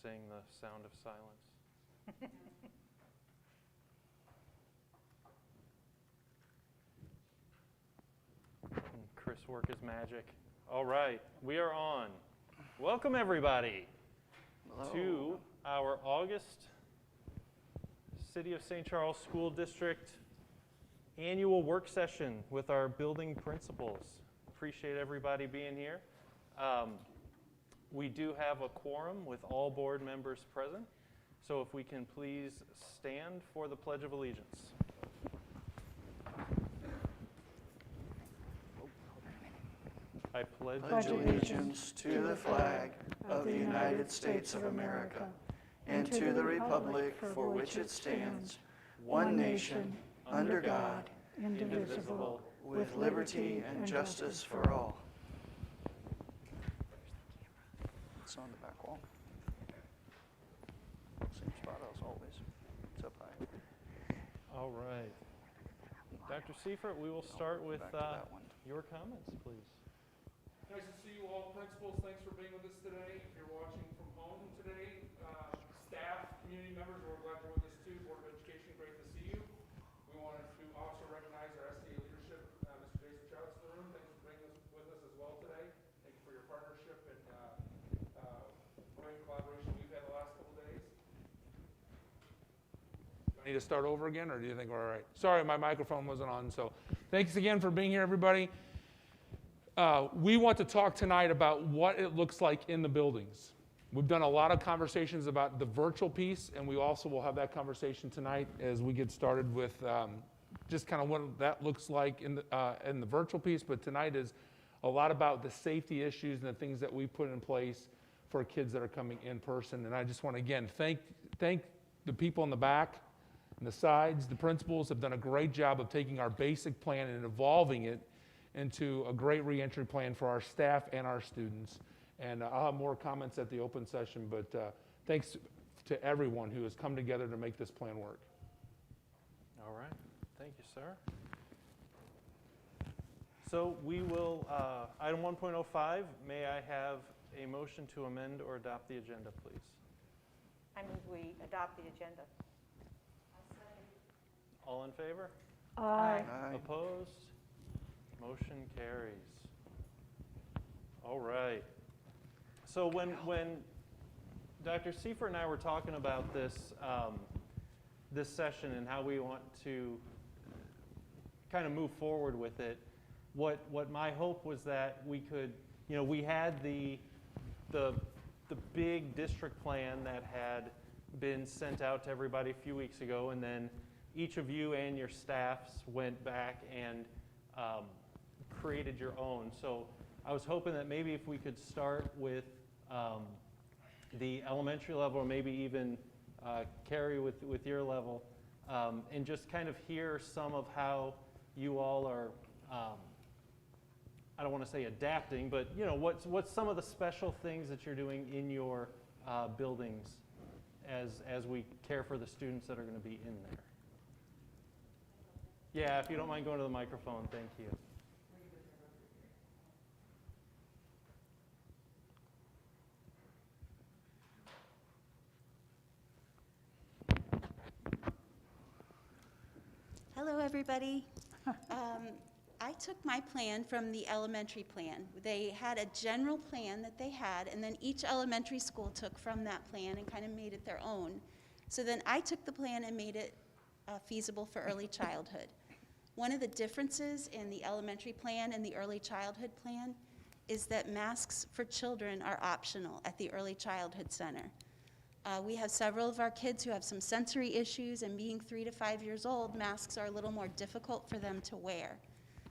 sing the sound of silence. Chris work is magic. All right, we are on. Welcome everybody to our August City of St. Charles School District annual work session with our building principals. Appreciate everybody being here. We do have a quorum with all board members present, so if we can please stand for the Pledge of Allegiance. I pledge allegiance to the flag of the United States of America and to the republic for which it stands, one nation, under God, indivisible, with liberty and justice for all. It's on the back wall. Same spot as always. It's up high. All right. Dr. Seifert, we will start with your comments, please. Nice to see you all, principals. Thanks for being with us today. If you're watching from home today, staff, community members, we're glad you're with us too. Board of Education, great to see you. We wanted to also recognize our SCA leadership. Mr. Jason Trout's in the room. Thanks for being with us as well today. Thank you for your partnership and great collaboration we've had the last couple days. Do I need to start over again, or do you think we're all right? Sorry, my microphone wasn't on. So thanks again for being here, everybody. We want to talk tonight about what it looks like in the buildings. We've done a lot of conversations about the virtual piece, and we also will have that conversation tonight as we get started with just kind of what that looks like in the virtual piece. But tonight is a lot about the safety issues and the things that we put in place for kids that are coming in person. And I just want to, again, thank the people in the back and the sides. The principals have done a great job of taking our basic plan and evolving it into a great reentry plan for our staff and our students. And I'll have more comments at the open session, but thanks to everyone who has come together to make this plan work. All right. Thank you, sir. So we will, item 1.05, may I have a motion to amend or adopt the agenda, please? I move we adopt the agenda. All in favor? Aye. Opposed? Motion carries. All right. So when Dr. Seifert and I were talking about this this session and how we want to kind of move forward with it, what my hope was that we could, we had the big district plan that had been sent out to everybody a few weeks ago, and then each of you and your staffs went back and created your own. So I was hoping that maybe if we could start with the elementary level, or maybe even Carrie with your level, and just kind of hear some of how you all are, I don't want to say adapting, but what's some of the special things that you're doing in your buildings as we care for the students that are going to be in there. Yeah, if you don't mind going to the microphone, thank you. Hello, everybody. I took my plan from the elementary plan. They had a general plan that they had, and then each elementary school took from that plan and kind of made it their own. So then I took the plan and made it feasible for early childhood. One of the differences in the elementary plan and the early childhood plan is that masks for children are optional at the Early Childhood Center. We have several of our kids who have some sensory issues, and being 3 to 5 years old, masks are a little more difficult for them to wear.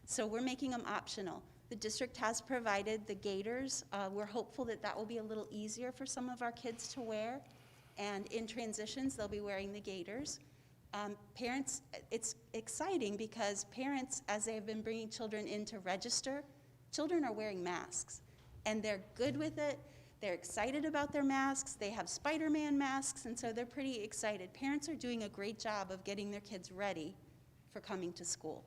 So we're making them optional. The district has provided the gaiters. We're hopeful that that will be a little easier for some of our kids to wear. And in transitions, they'll be wearing the gaiters. Parents, it's exciting because parents, as they have been bringing children in to register, children are wearing masks. And they're good with it. They're excited about their masks. They have Spider-Man masks, and so they're pretty excited. Parents are doing a great job of getting their kids ready for coming to school.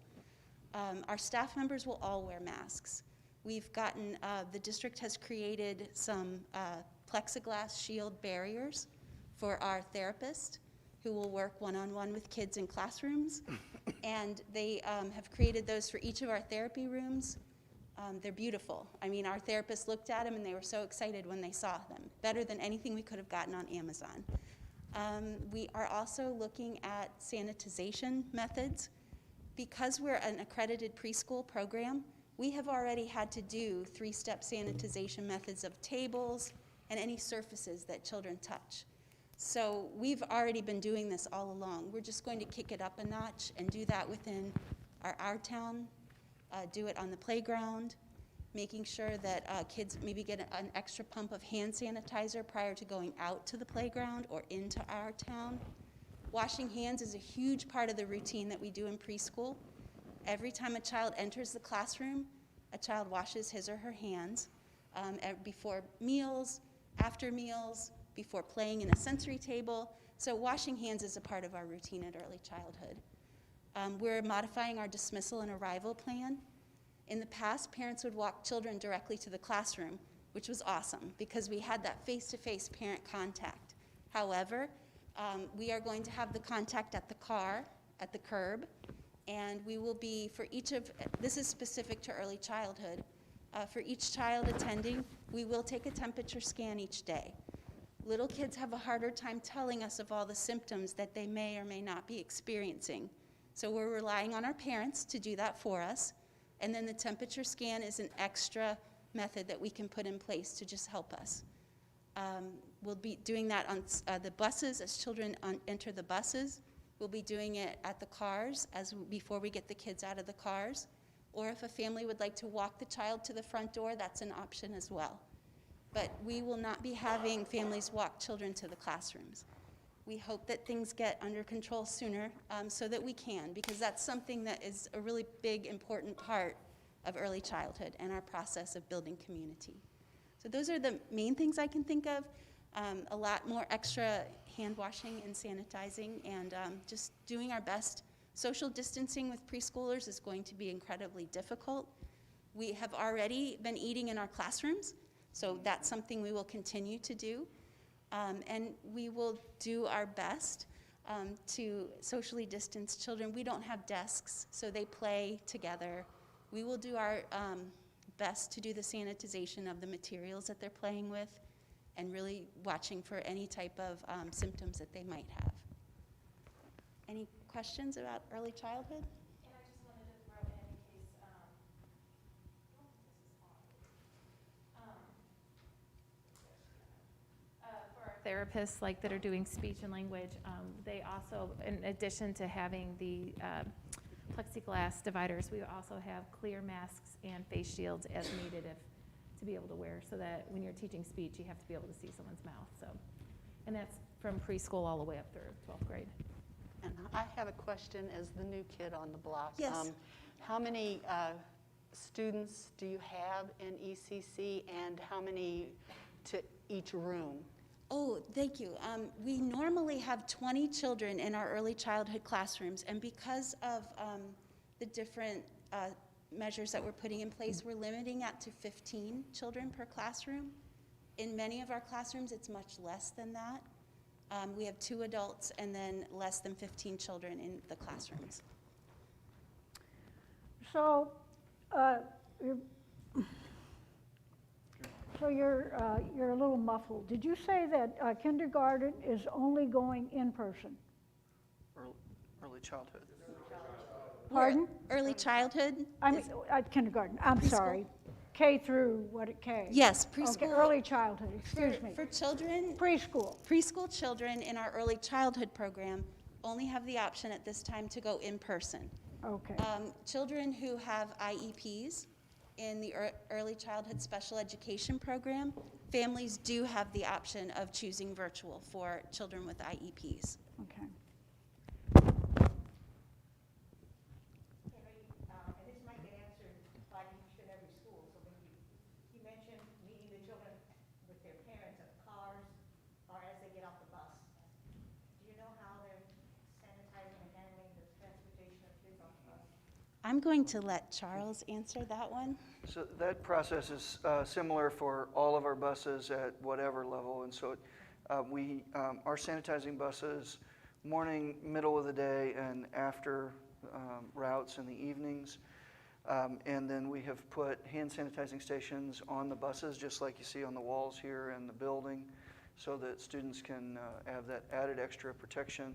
Our staff members will all wear masks. We've gotten, the district has created some plexiglass shield barriers for our therapists who will work one-on-one with kids in classrooms. And they have created those for each of our therapy rooms. They're beautiful. I mean, our therapists looked at them and they were so excited when they saw them. Better than anything we could have gotten on Amazon. We are also looking at sanitization methods. Because we're an accredited preschool program, we have already had to do 3-step sanitization methods of tables and any surfaces that children touch. So we've already been doing this all along. We're just going to kick it up a notch and do that within our town, do it on the playground, making sure that kids maybe get an extra pump of hand sanitizer prior to going out to the playground or into our town. Washing hands is a huge part of the routine that we do in preschool. Every time a child enters the classroom, a child washes his or her hands before meals, after meals, before playing in a sensory table. So washing hands is a part of our routine at early childhood. We're modifying our dismissal and arrival plan. In the past, parents would walk children directly to the classroom, which was awesome because we had that face-to-face parent contact. However, we are going to have the contact at the car, at the curb, and we will be, for each of, this is specific to early childhood, for each child attending, we will take a temperature scan each day. Little kids have a harder time telling us of all the symptoms that they may or may not be experiencing. So we're relying on our parents to do that for us, and then the temperature scan is an extra method that we can put in place to just help us. We'll be doing that on the buses as children enter the buses. We'll be doing it at the cars before we get the kids out of the cars. Or if a family would like to walk the child to the front door, that's an option as well. But we will not be having families walk children to the classrooms. We hope that things get under control sooner so that we can, because that's something that is a really big, important part of early childhood and our process of building community. So those are the main things I can think of. A lot more extra hand washing and sanitizing, and just doing our best. Social distancing with preschoolers is going to be incredibly difficult. We have already been eating in our classrooms, so that's something we will continue to do. And we will do our best to socially distance children. We don't have desks, so they play together. We will do our best to do the sanitization of the materials that they're playing with, and really watching for any type of symptoms that they might have. Any questions about early childhood? And I just wanted to throw in case, for our therapists like that are doing speech and language, they also, in addition to having the plexiglass dividers, we also have clear masks and face shields as needed to be able to wear, so that when you're teaching speech, you have to be able to see someone's mouth. So, and that's from preschool all the way up through 12th grade. And I have a question as the new kid on the block. Yes. How many students do you have in ECC, and how many to each room? Oh, thank you. We normally have 20 children in our early childhood classrooms, and because of the different measures that we're putting in place, we're limiting it to 15 children per classroom. In many of our classrooms, it's much less than that. We have 2 adults and then less than 15 children in the classrooms. So, you're a little muffled. Did you say that kindergarten is only going in person? Early childhood. Pardon? Early childhood? I mean, kindergarten, I'm Preschool? sorry. K through what it K? Yes, Okay, preschool. early childhood, excuse me. For children, Preschool. children in our early childhood program only have the option at this time to go in person. Okay, Children who have IEPs in the early childhood special education program, families do have the option of choosing virtual for children with IEPs. okay. And this might get answered by each and every school, so maybe, you mentioned meeting the children with their parents at cars or as they get off the bus. Do you know how they're sanitizing and handling the transportation of kids off the bus? I'm going to let Charles answer that one. So that process is similar for all of our buses at whatever level. And so we are sanitizing buses morning, middle of the day, and after routes in the evenings. And then we have put hand sanitizing stations on the buses, just like you see on the walls here in the building, so that students can have that added extra protection.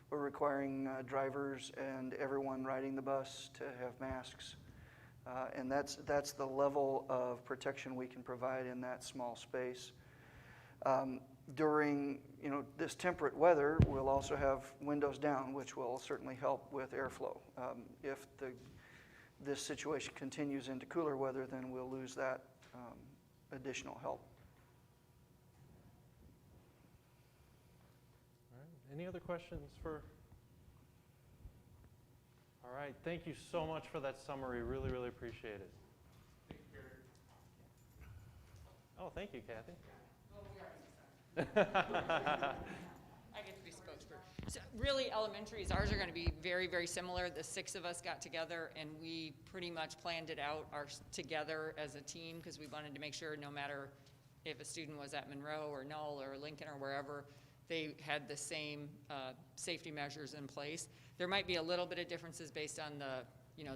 We're requiring drivers and everyone riding the bus to have masks. And that's the level of protection we can provide in that small space. During this temperate weather, we'll also have windows down, which will certainly help with airflow. If this situation continues into cooler weather, then we'll lose that additional help. All right. Any other questions for? All right. Thank you so much for that summary. Really, really appreciate it. Thank you, Gary. Oh, thank you, Kathy. I get to be spokesperson. So really, Elementaries, ours are going to be very, very similar. The 6 of us got together and we pretty much planned it out together as a team because we wanted to make sure no matter if a student was at Monroe or Null or Lincoln or wherever, they had the same safety measures in place. There might be a little bit of differences based on the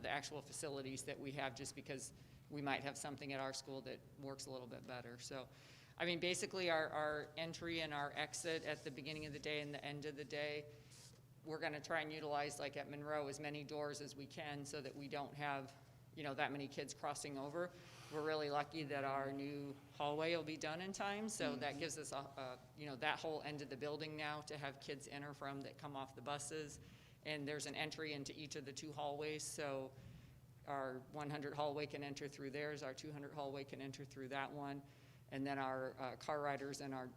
actual facilities that we have, just because we might have something at our school that works a little bit better. So, I mean, basically our entry and our exit at the beginning of the day and the end of the day, we're going to try and utilize, like at Monroe, as many doors as we can so that we don't have, that many kids crossing over. We're really lucky that our new hallway will be done in time, so that gives us that whole end of the building now to have kids enter from that come off the buses. And there's an entry into each of the 2 hallways, so our 100 hallway can enter through theirs, our 200 hallway can enter through that one. And then our car riders and our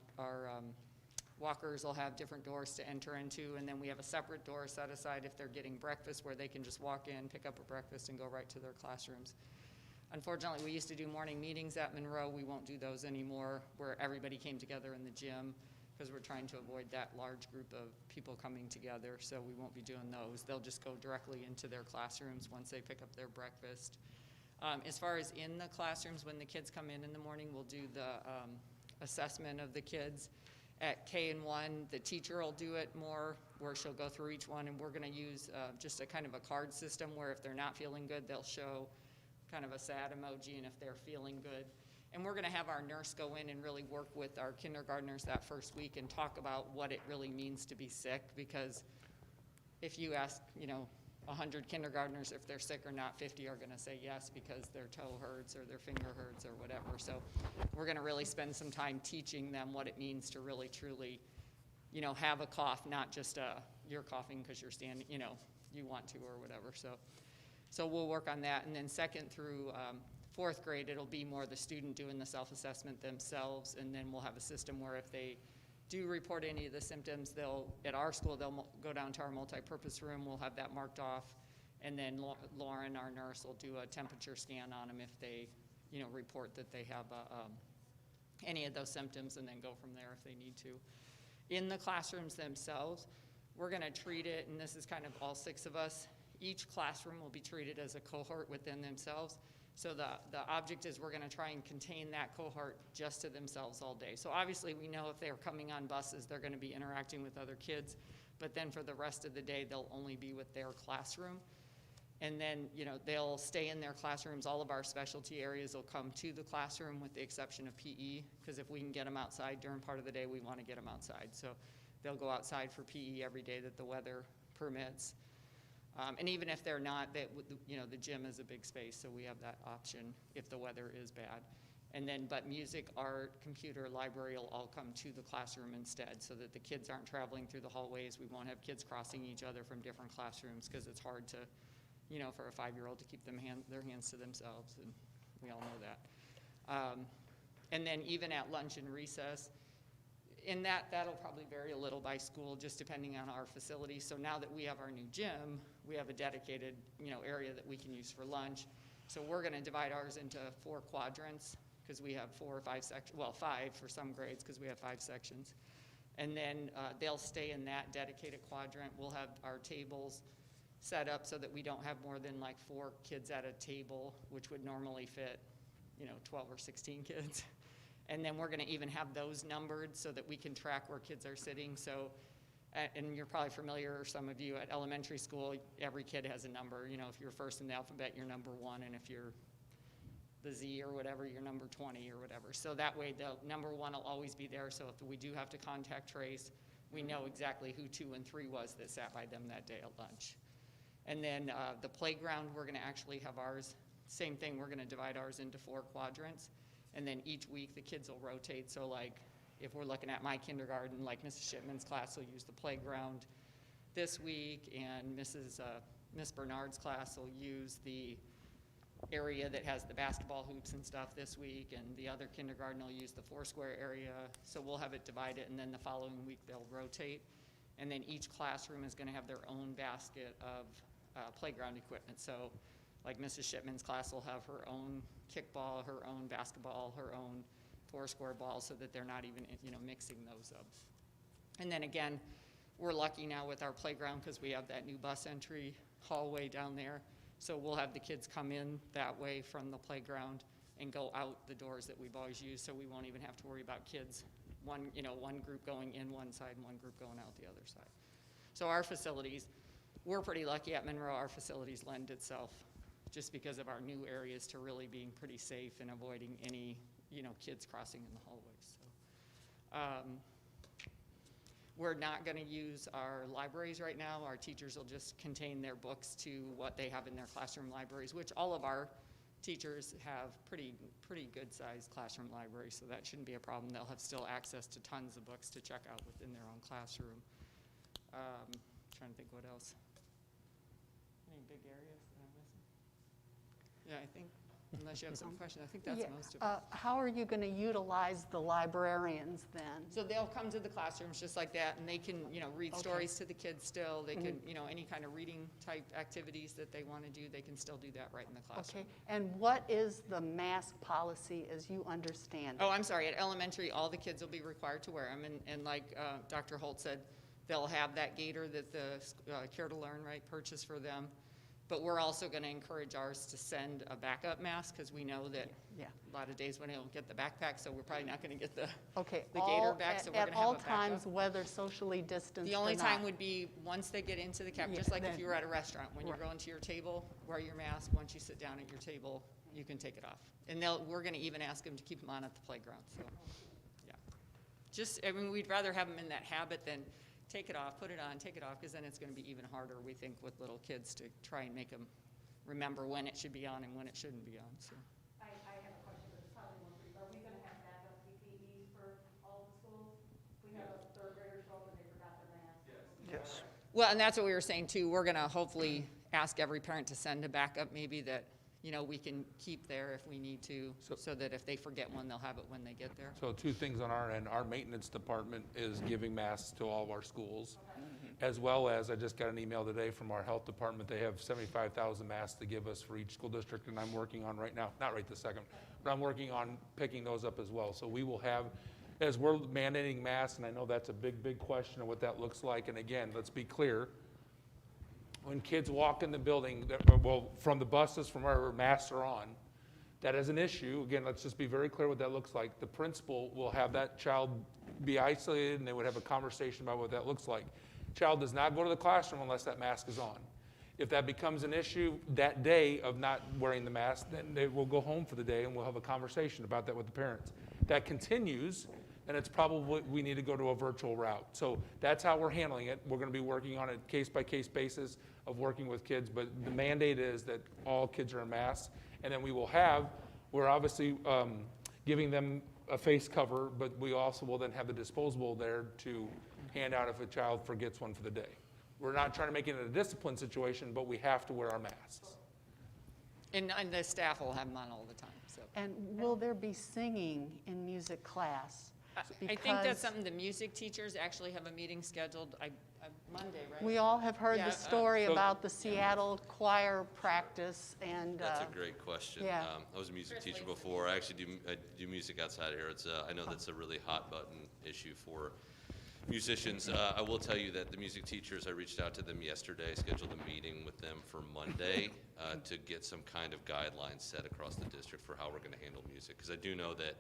walkers will have different doors to enter into, and then we have a separate door set aside if they're getting breakfast, where they can just walk in, pick up a breakfast, and go right to their classrooms. Unfortunately, we used to do morning meetings at Monroe. We won't do those anymore, where everybody came together in the gym, because we're trying to avoid that large group of people coming together, so we won't be doing those. They'll just go directly into their classrooms once they pick up their breakfast. As far as in the classrooms, when the kids come in the morning, we'll do the assessment of the kids. At K&1, the teacher will do it more, where she'll go through each one, and we're going to use just a kind of a card system where if they're not feeling good, they'll show kind of a sad emoji, and if they're feeling good. And we're going to have our nurse go in and really work with our kindergartners that first week and talk about what it really means to be sick, because if you ask, 100 kindergartners if they're sick or not, 50 are going to say yes because their toe hurts or their finger hurts or whatever. So we're going to really spend some time teaching them what it means to really, truly, have a cough, not just you're coughing because you're standing, you want to or whatever. So we'll work on that. And then 2nd through 4th grade, it'll be more the student doing the self-assessment themselves, and then we'll have a system where if they do report any of the symptoms, at our school, they'll go down to our multi-purpose room. We'll have that marked off, and then Lauren, our nurse, will do a temperature scan on them if they, report that they have any of those symptoms, and then go from there if they need to. In the classrooms themselves, we're going to treat it, and this is kind of all 6 of us. Each classroom will be treated as a cohort within themselves. So the object is we're going to try and contain that cohort just to themselves all day. So obviously we know if they're coming on buses, they're going to be interacting with other kids, but then for the rest of the day, they'll only be with their classroom. And then, they'll stay in their classrooms. All of our specialty areas will come to the classroom with the exception of PE, because if we can get them outside during part of the day, we want to get them outside. So they'll go outside for PE every day that the weather permits. And even if they're not, the gym is a big space, so we have that option if the weather is bad. And then, but music, art, computer, library will all come to the classroom instead, so that the kids aren't traveling through the hallways. We won't have kids crossing each other from different classrooms, because it's hard to, for a 5-year-old to keep their hands to themselves, and we all know that. And then even at lunch and recess, in that'll probably vary a little by school, just depending on our facility. So now that we have our new gym, we have a dedicated, area that we can use for lunch. So we're going to divide ours into 4 quadrants, because we have 4 or 5 sections, well, 5 for some grades, because we have 5 sections. And then they'll stay in that dedicated quadrant. We'll have our tables set up so that we don't have more than like 4 kids at a table, which would normally fit, 12 or 16 kids. And then we're gonna even have those numbered so that we can track where kids are sitting. So, and you're probably familiar, or some of you at elementary school, every kid has a number. If you're first in the alphabet, you're number 1, and if you're the Z or whatever, you're number 20 or whatever. So that way the number 1 will always be there. So if we do have to contact trace, we know exactly who 2 and 3 was that sat by them that day at lunch. And then the playground, we're gonna actually have ours, same thing, we're gonna divide ours into 4 quadrants. And then each week the kids will rotate. So like if we're looking at my kindergarten, like Mrs. Shipman's class will use the playground this week, and Miss Bernard's class will use the area that has the basketball hoops and stuff this week, and the other kindergarten will use the 4-square area. So we'll have it divided, and then the following week they'll rotate. And then each classroom is gonna have their own basket of playground equipment. So like Mrs. Shipman's class will have her own kickball, her own basketball, her own 4-square ball, so that they're not even, mixing those up. And then again, we're lucky now with our playground because we have that new bus entry hallway down there. So we'll have the kids come in that way from the playground and go out the doors that we've always used, so we won't even have to worry about kids, one group going in one side and one group going out the other side. So our facilities, we're pretty lucky at Monroe. Our facilities lend itself just because of our new areas to really being pretty safe and avoiding any, kids crossing in the hallways. So, we're not going to use our libraries right now. Our teachers will just contain their books to what they have in their classroom libraries, which all of our teachers have pretty good sized classroom libraries, so that shouldn't be a problem. They'll have still access to tons of books to check out within their own classroom. Trying to think what else. Any big areas that I'm missing? Yeah, I think, unless you have some questions, I think that's most of it. How are you going to utilize the librarians then? So they'll come to the classrooms just like that, and they can, read stories to the kids still. They can, any kind of reading type activities that they want to do, they can still do that right in the classroom. Okay, and what is the mask policy as you understand it? Oh, I'm sorry, at elementary, all the kids will be required to wear them, and like Dr. Holt said, they'll have that gaiter that the Care to Learn, right, purchased for them. But we're also going to encourage ours to send a backup mask, because we know that a lot of days when they don't get the backpack, so we're probably not going to get the gaiter back, so we're going to have a backup. At all times, whether socially distanced The only or time not. would be once they get into the cab, just like if you were at a restaurant. When you're going to your table, wear your mask. Once you sit down at your table, you can take it off. And we're going to even ask them to keep them on at the playground. So, we'd rather have them in that habit than take it off, put it on, take it off, because then it's going to be even harder, we think, with little kids to try and make them remember when it should be on and when it shouldn't be on. So. I have a question, but it's probably one for you. Are we going to have backup PPE for all the schools? We have a 3rd grader show up and they forgot their mask. Yes. Well, and that's what we were saying too. We're going to hopefully ask every parent to send a backup, maybe that we can keep there if we need to, so that if they forget one, they'll have it when they get there. So 2 things on our end. Our maintenance department is giving masks to all of our schools, as well as I just got an email today from our health department. They have 75,000 masks to give us for each school district, and I'm working on right now, not right this second, but I'm working on picking those up as well. So we will have, as we're mandating masks, and I know that's a big question of what that looks like. And again, let's be clear. When kids walk in the building, from the buses, from where masks are on, that is an issue. Again, let's just be very clear what that looks like. The principal will have that child be isolated, and they would have a conversation about what that looks like. Child does not go to the classroom unless that mask is on. If that becomes an issue that day of not wearing the mask, then they will go home for the day, and we'll have a conversation about that with the parents. That continues, and it's probably we need to go to a virtual route. So that's how we're handling it. We're going to be working on a case-by-case basis of working with kids, but the mandate is that all kids are in masks. And then we're obviously giving them a face cover, but we also will then have the disposable there to hand out if a child forgets one for the day. We're not trying to make it a discipline situation, but we have to wear our masks. And the staff will have them on all the time. So. And will there be singing in music class? I think that's something the music teachers actually have a meeting scheduled Monday, right? We all have heard the story about the Seattle choir practice, and that's a great question. Yeah. I was a music teacher before. I actually do music outside of here. It's I know that's a really hot button issue for musicians, I will tell you that the music teachers, I reached out to them yesterday, scheduled a meeting with them for Monday to get some kind of guidelines set across the district for how we're going to handle music. Because I do know that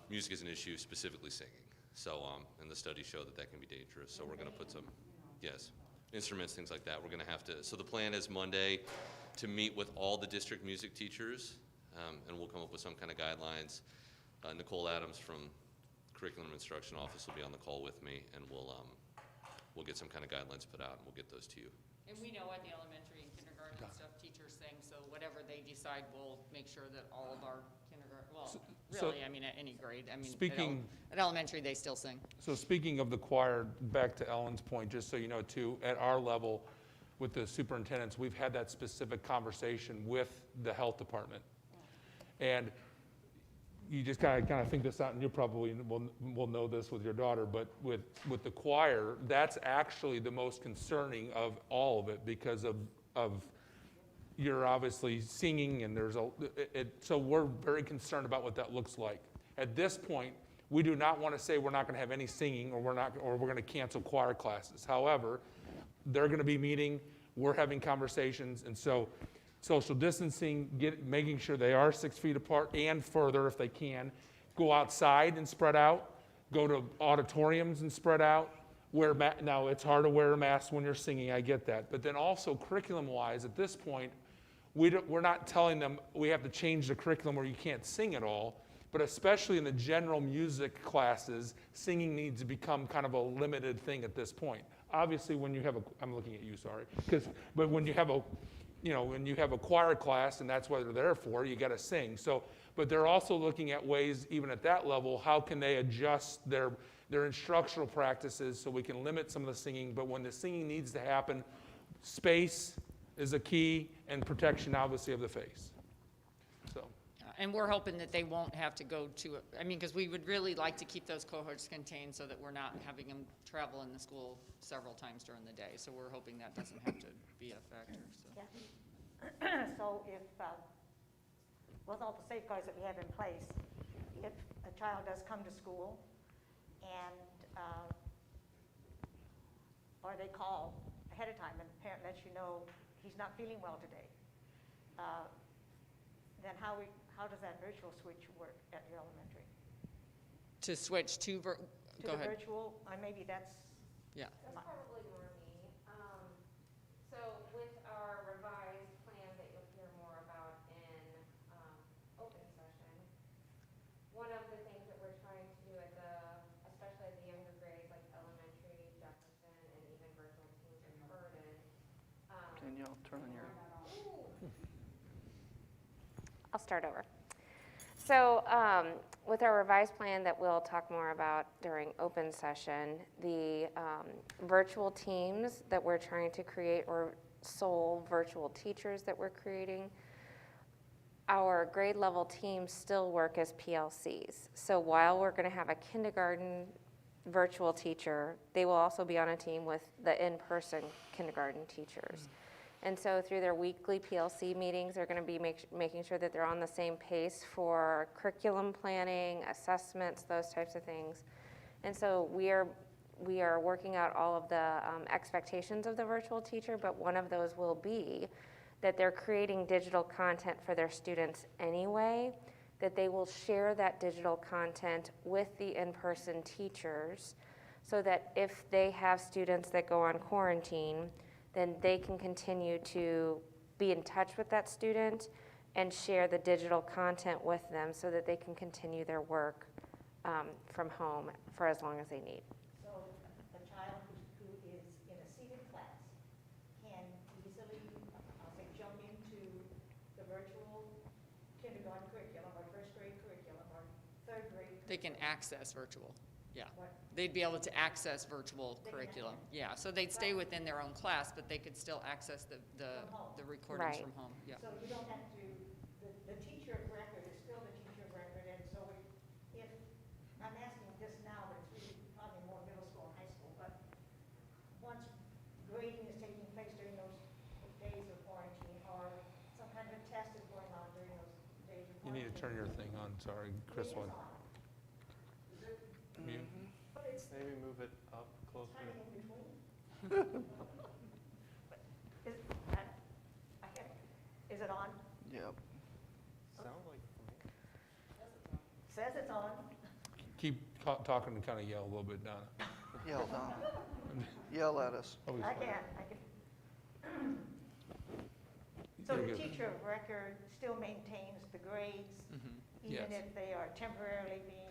music is an issue, specifically singing. So, and the studies show that that can be dangerous. So we're going to put some, yes, instruments, things like that. We're going to have to, so the plan is Monday to meet with all the district music teachers, and we'll come up with some kind of guidelines. Nicole Adams from Curriculum Instruction Office will be on the call with me, and we'll get some kind of guidelines put out, and we'll get those to you. And we know at the elementary and kindergarten and stuff, teachers sing, so whatever they decide, we'll make sure that all of our kindergarten, well, really, I mean, at any grade, I mean, at elementary, they still sing. So speaking of the choir, back to Ellen's point, just so you know too, at our level with the superintendents, we've had that specific conversation with the health department. And you just kind of think this out, and you probably will know this with your daughter, but with the choir, that's actually the most concerning of all of it because of you're obviously singing, and there's so we're very concerned about what that looks like. At this point, we do not want to say we're not going to have any singing, or we're going to cancel choir classes. However, they're going to be meeting, we're having conversations, and so social distancing, making sure they are 6 feet apart and further if they can. Go outside and spread out. Go to auditoriums and spread out. Now, it's hard to wear a mask when you're singing, I get that. But then also curriculum-wise, at this point, we're not telling them we have to change the curriculum where you can't sing at all. But especially in the general music classes, singing needs to become kind of a limited thing at this point. Obviously, when you have I'm looking at you, sorry. But when you have when you have a choir class, and that's what they're there for, you got to sing. So, but they're also looking at ways, even at that level, how can they adjust their instructional practices so we can limit some of the singing. But when the singing needs to happen, space is a key, and protection, obviously, of the face. So. And we're hoping that they won't have to go to, because we would really like to keep those cohorts contained so that we're not having them travel in the school several times during the day. So we're hoping that doesn't have to be a factor. So. Yeah. So if, with all the safeguards that we have in place, if a child does come to school and, or they call ahead of time and the parent lets you know he's not feeling well today, then how does that virtual switch work at your elementary? To switch to, go the ahead. virtual, maybe that's. Yeah. That's probably more me. So with our revised plan that you'll hear more about in open session, one of the things that we're trying to do especially at the younger grades like elementary, Jefferson, and even virtual teams in Burden. Can y'all turn on your? I'll start over. So with our revised plan that we'll talk more about during open session, the virtual teams that we're trying to create, or sole virtual teachers that we're creating, our grade level teams still work as PLCs. So while we're going to have a kindergarten virtual teacher, they will also be on a team with the in-person kindergarten teachers. And so through their weekly PLC meetings, they're going to be making sure that they're on the same pace for curriculum planning, assessments, those types of things. And so we are working out all of the expectations of the virtual teacher, but one of those will be that they're creating digital content for their students anyway, that they will share that digital content with the in-person teachers so that if they have students that go on quarantine, then they can continue to be in touch with that student and share the digital content with them so that they can continue their work from home for as long as they need. So a child who is in a seated class can easily, I'll say, jump into the virtual kindergarten curriculum or first grade curriculum or third grade. They can access virtual, yeah. What? They'd be able to access virtual curriculum. Yeah, so they'd stay within their own class, but they could still access the recordings Right. from home, yeah. So you don't have to, the teacher of record is still the teacher of record, and so if I'm asking this now, but it's really probably more middle school and high school, but once grading is taking place during those days of quarantine, or some kind of a test is going on during those days of You quarantine. need to turn your thing on, sorry, Chris. It is One. on. Mute. But it's Maybe move it up closer. Kind of in between. Is it on? Yep. Sounds like for me. Says it's on. Keep talking and kind of yell a little bit, Donna. Yell, Donna. Yell at us. Always I fun. can. So You're the good. teacher of record still maintains the grades, even Yes. if they are temporarily being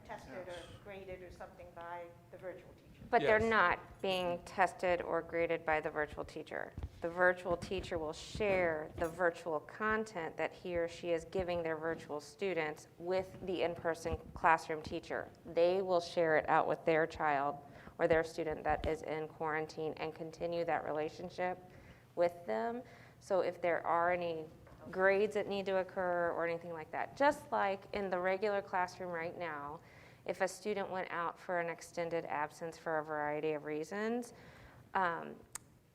tested or graded or something by the virtual teacher? But they're Yes. not being tested or graded by the virtual teacher. The virtual teacher will share the virtual content that he or she is giving their virtual students with the in-person classroom teacher. They will share it out with their child or their student that is in quarantine and continue that relationship with them. So if there are any grades that need to occur or anything like that, just like in the regular classroom right now, if a student went out for an extended absence for a variety of reasons,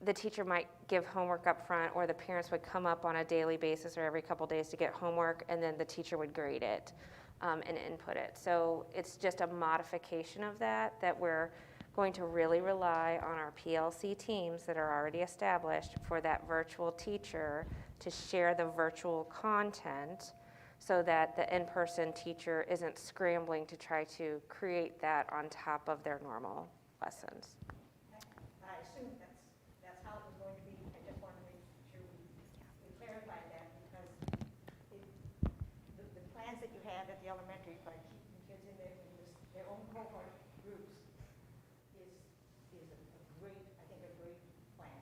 the teacher might give homework up front, or the parents would come up on a daily basis or every couple days to get homework, and then the teacher would grade it and input it. So it's just a modification of that we're going to really rely on our PLC teams that are already established for that virtual teacher to share the virtual content, so that the in-person teacher isn't scrambling to try to create that on top of their normal lessons. I assume that's how it was going to be. I just wanted to make sure we clarified that, because the plans that you had at the elementary by keeping kids in their own cohort groups is a great, I think a great plan,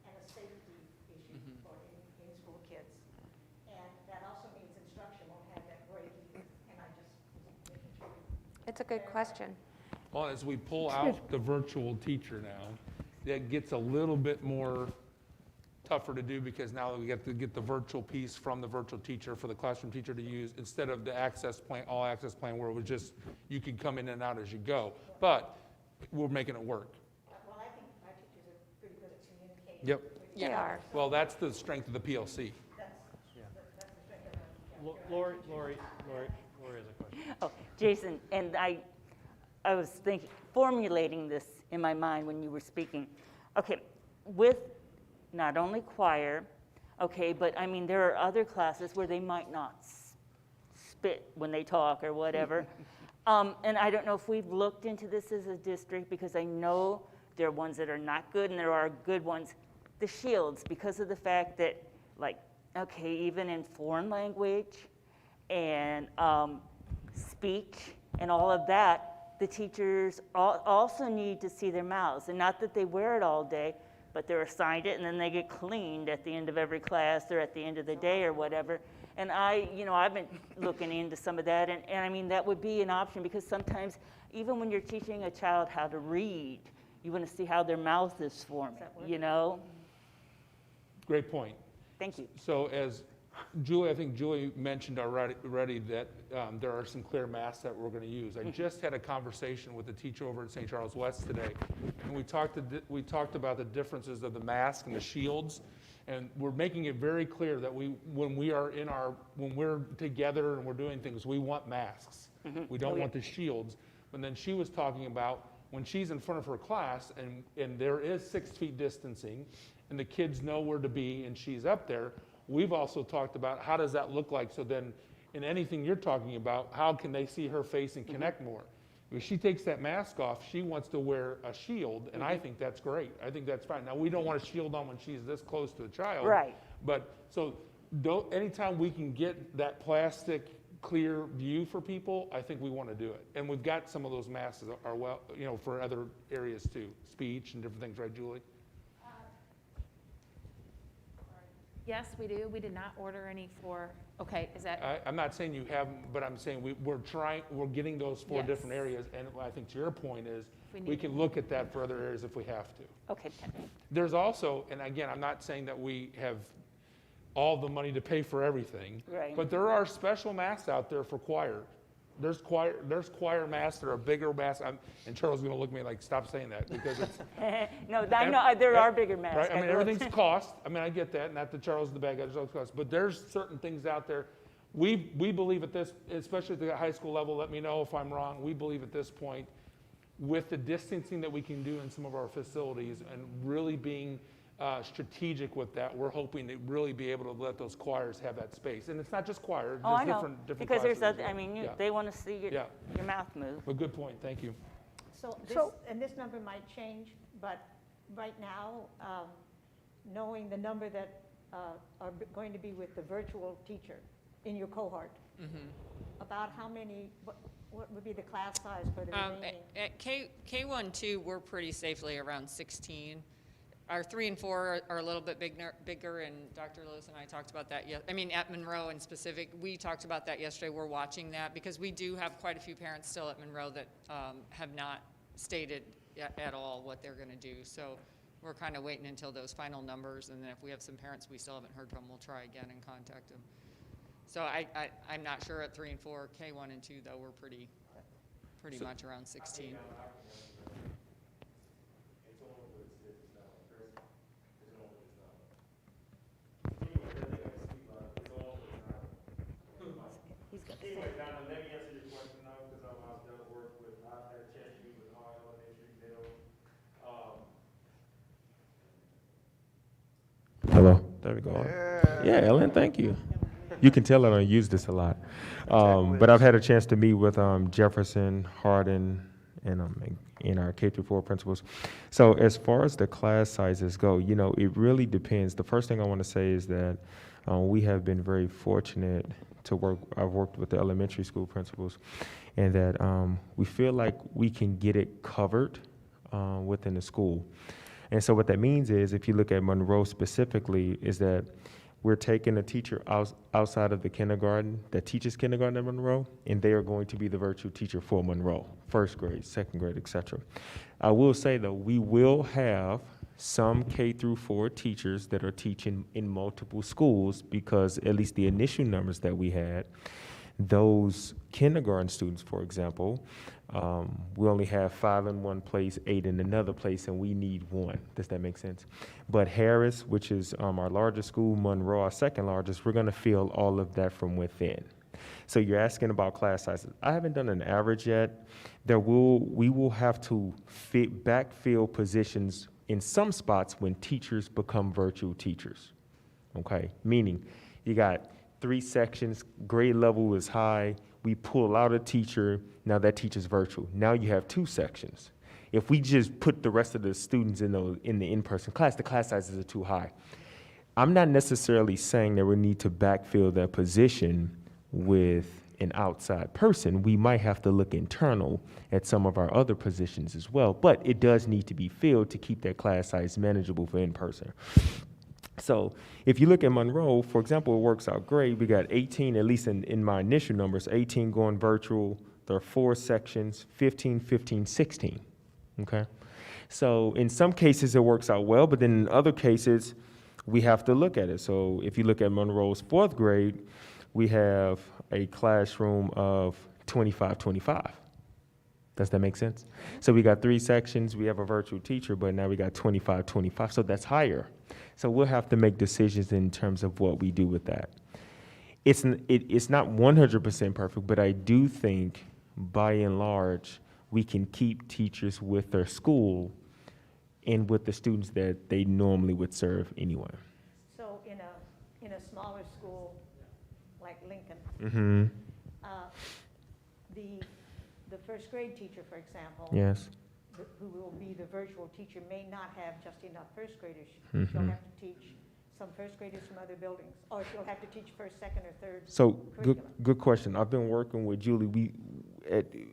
and a safety issue for in-school kids. And that also means instruction won't have that break, and I just was making sure. It's a good question. Well, as we pull out the virtual teacher now, that gets a little bit more tougher to do, because now we get to get the virtual piece from the virtual teacher for the classroom teacher to use, instead of the access plan, all access plan, where it was just, you could come in and out as you go. But we're making it work. Well, I think our teachers are pretty good at communicating. Yep. with They are. Well, that's the strength of the PLC. That's the strength of our. Lori has a question. Oh, Jason, and I was formulating this in my mind when you were speaking. Okay, with not only choir, okay, but I mean, there are other classes where they might not spit when they talk or whatever. And I don't know if we've looked into this as a district, because I know there are ones that are not good and there are good ones. The shields, because of the fact that, like, okay, even in foreign language and speech and all of that, the teachers also need to see their mouths. And not that they wear it all day, but they're assigned it and then they get cleaned at the end of every class or at the end of the day or whatever. And I've been looking into some of that, and I mean, that would be an option, because sometimes, even when you're teaching a child how to read, you want to see how their mouth is forming, you know? Great point. Thank you. So as Julie, I think Julie mentioned already that there are some clear masks that we're going to use. I just had a conversation with a teacher over at St. Charles West today, and we talked about the differences of the mask and the shields, and we're making it very clear that when we're together and we're doing things, we want masks. We don't want the shields. But then she was talking about when she's in front of her class and there is 6 feet distancing, and the kids know where to be, and she's up there. We've also talked about how does that look like, so then in anything you're talking about, how can they see her face and connect more? If she takes that mask off, she wants to wear a shield, and I think that's great. I think that's fine. Now, we don't want a shield on when she's this close to the child. Right. But so anytime we can get that plastic clear view for people, I think we want to do it. And we've got some of those masks are for other areas too, speech and different things, right, Julie? Yes, we do. We did not order any for, okay, is that? I'm not saying you haven't, but I'm saying we're getting those 4 Yes. different areas, and I think to your point is, We we need can look at that for other areas if we have to. Okay. There's also, and again, I'm not saying that we have all the money to pay for everything, Right. but there are special masks out there for choir. There's choir masks that are bigger masks, and Charles is gonna look at me like, stop saying that, because it's, No, I know there are bigger masks. right, I mean, I've looked. everything's cost, I mean, I get that, not that Charles is the bad guy, there's always cost, but there's certain things out there. We believe at this, especially at the high school level, let me know if I'm wrong, we believe at this point with the distancing that we can do in some of our facilities and really being strategic with that, we're hoping to really be able to let those choirs have that space. And it's not just choir, Oh, I there's know, different because there's classes. other, I mean, Yeah. they want to see Yeah. your mouth move. But good point, thank you. So this number might change, but right now, knowing the number that are going to be with the virtual teacher in your cohort, about how many, what would be the class size for the remaining? At K1, 2, we're pretty safely around 16. Our 3 and 4 are a little bit bigger, and Dr. Lewis and I talked about that. At Monroe in specific, we talked about that yesterday. We're watching that because we do have quite a few parents still at Monroe that have not stated at all what they're going to do. So we're kind of waiting until those final numbers, and then if we have some parents we still haven't heard from, we'll try again and contact them. So I'm not sure at 3 and 4, K1 and 2 though, we're pretty much around 16. Anyway, Donna, let me answer your question now, because I was done work with, I've had a chance to meet with all elementary middle. Hello, there we go. Yeah, Ellen, thank you. You can tell I don't use this a lot. But I've had a chance to meet with Jefferson, Hardin, and our K-4 principals. So as far as the class sizes go, you know, it really depends. The first thing I want to say is that we have been very fortunate to work. I've worked with the elementary school principals, and that we feel like we can get it covered within the school. And so what that means is, if you look at Monroe specifically, is that we're taking a teacher outside of the kindergarten that teaches kindergarten at Monroe, and they are going to be the virtual teacher for Monroe, first grade, second grade, etc. I will say though, we will have some K-4 teachers that are teaching in multiple schools, because at least the initial numbers that we had, those kindergarten students, for example, we only have 5 in one place, 8 in another place, and we need 1. Does that make sense? But Harris, which is our largest school, Monroe, our second largest, we're going to fill all of that from within. So you're asking about class sizes. I haven't done an average yet. We will have to backfill positions in some spots when teachers become virtual teachers. Okay, meaning you got 3 sections, grade level is high, we pull out a teacher, now that teacher's virtual. Now you have 2 sections. If we just put the rest of the students in the in-person class, the class sizes are too high. I'm not necessarily saying that we need to backfill that position with an outside person. We might have to look internal at some of our other positions as well, but it does need to be filled to keep that class size manageable for in-person. So if you look at Monroe, for example, it works out great. We got 18, at least in my initial numbers, 18 going virtual. There are 4 sections, 15, 15, 16, okay? So in some cases it works out well, but then in other cases we have to look at it. So if you look at Monroe's 4th grade, we have a classroom of 25-25. Does that make sense? So we got 3 sections, we have a virtual teacher, but now we got 25-25, so that's higher. So we'll have to make decisions in terms of what we do with that. It's not 100% perfect, but I do think by and large, we can keep teachers with their school and with the students that they normally would serve anyway. So in a smaller school like Lincoln, Mm-hmm. the first grade teacher, for example, Yes. who will be the virtual teacher, may not have just enough first graders. Mhm. She'll have to teach some first graders from other buildings, or she'll have to teach first, second, or third So curriculum. good question. I've been working with Julie.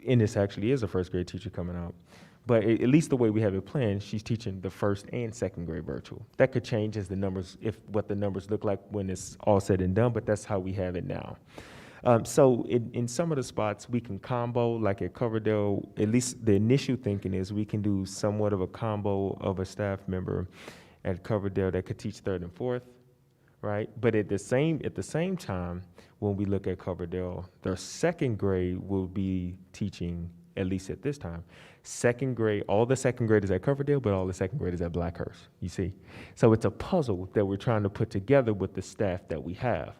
And this actually is a first grade teacher coming out. But at least the way we have it planned, she's teaching the first and second grade virtual. That could change as the numbers, what the numbers look like when it's all said and done, but that's how we have it now. So in some of the spots, we can combo, like at Coverdale, at least the initial thinking is we can do somewhat of a combo of a staff member at Coverdale that could teach 3rd and 4th, right? But at the same time, when we look at Coverdale, their 2nd grade will be teaching, at least at this time, 2nd grade, all the 2nd graders at Coverdale, but all the 2nd graders at Blackhurst, you see? So it's a puzzle that we're trying to put together with the staff that we have.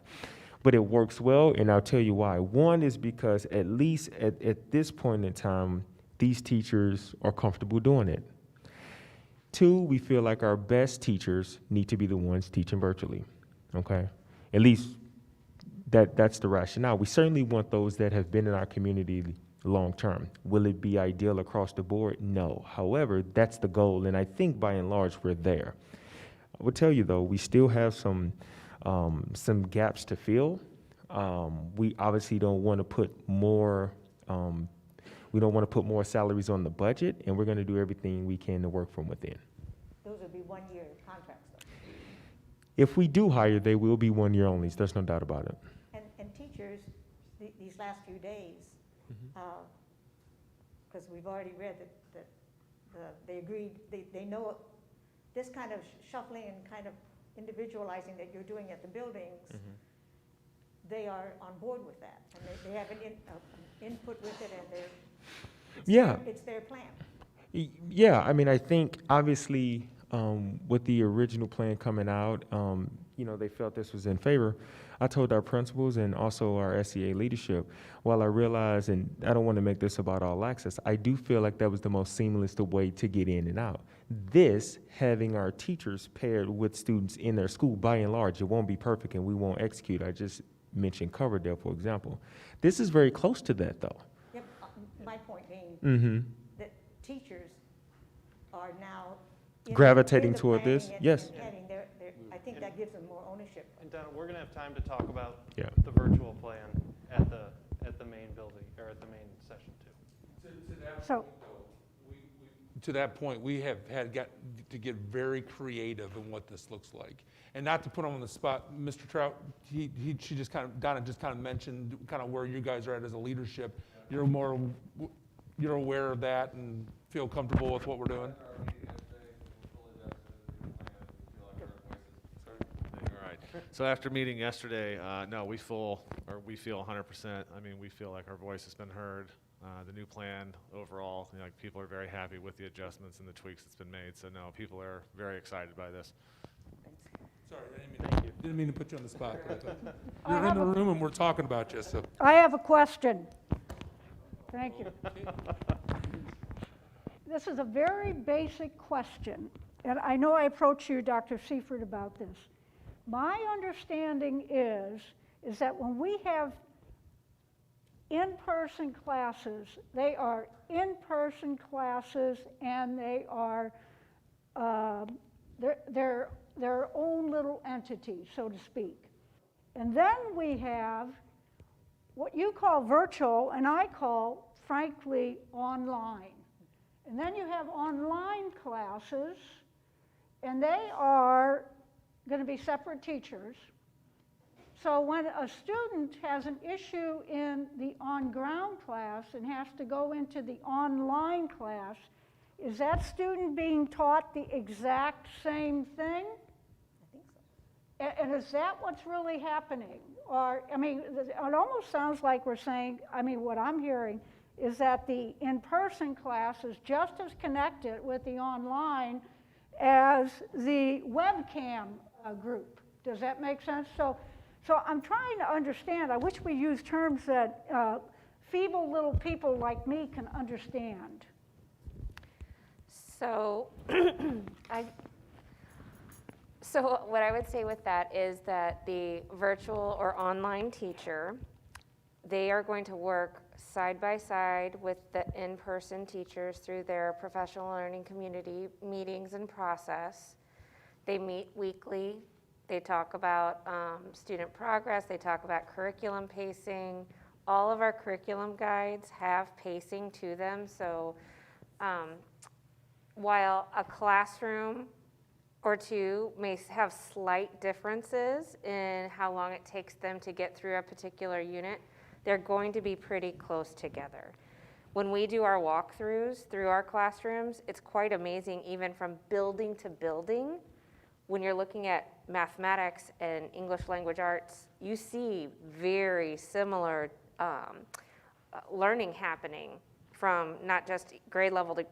But it works well, and I'll tell you why. One is because at least at this point in time, these teachers are comfortable doing it. 2, we feel like our best teachers need to be the ones teaching virtually, okay? At least that's the rationale. We certainly want those that have been in our community long term. Will it be ideal across the board? No. However, that's the goal, and I think by and large we're there. I would tell you though, we still have some gaps to fill. We obviously don't want to put more. We don't want to put more salaries on the budget, and we're going to do everything we can to work from within. Those would be one-year contracts, though. If we do hire, they will be 1 year only. There's no doubt about it. And teachers, these last few days, because we've already read that they agreed, they know this kind of shuffling and kind of individualizing that you're doing at the buildings, they are on board with that. And they have an input with it, and it's their plan. Yeah, I mean, I think obviously with the original plan coming out, they felt this was in favor. I told our principals and also our SEA leadership, while I realize, and I don't want to make this about all access, I do feel like that was the most seamless way to get in and out. This, having our teachers paired with students in their school, by and large, it won't be perfect and we won't execute. I just mentioned Coverdale, for example. This is very close to that, though. Yep, my point being that teachers are now gravitating toward this. Yes. I think that gives them more ownership. And Donna, we're going to have time to talk about Yeah. the virtual plan at the main building, or at the main session too. To that point, we have got to get very creative in what this looks like. And not to put him on the spot, Mr. Trout, Donna just kind of mentioned kind of where you guys are at as a leadership. You're aware of that and feel comfortable with what we're doing? All right. So after meeting yesterday, no, we feel 100%. I mean, we feel like our voice has been heard. The new plan overall, people are very happy with the adjustments and the tweaks that's been made. So no, people are very excited by this. Sorry, I didn't mean to put you on the spot. You're in the room and we're talking about you. So. I have a question. Thank you. This is a very basic question, and I know I approached you, Dr. Seifert, about this. My understanding is that when we have in-person classes, they are in-person classes, and they are their own little entity, so to speak. And then we have what you call virtual, and I call, frankly, online. And then you have online classes, and they are going to be separate teachers. So when a student has an issue in the on-ground class and has to go into the online class, is that student being taught the exact same thing? I think so. And is that what's really happening? Or, I mean, it almost sounds like we're saying, I mean, what I'm hearing is that the in-person class is just as connected with the online as the webcam group. Does that make sense? So I'm trying to understand. I wish we used terms that feeble little people like me can understand. So, so what I would say with that is that the virtual or online teacher, they are going to work side by side with the in-person teachers through their professional learning community meetings and process. They meet weekly. They talk about student progress. They talk about curriculum pacing. All of our curriculum guides have pacing to them. So while a classroom or two may have slight differences in how long it takes them to get through a particular unit, they're going to be pretty close together. When we do our walkthroughs through our classrooms, it's quite amazing, even from building to building. When you're looking at mathematics and English language arts, you see very similar learning happening from not just grade level to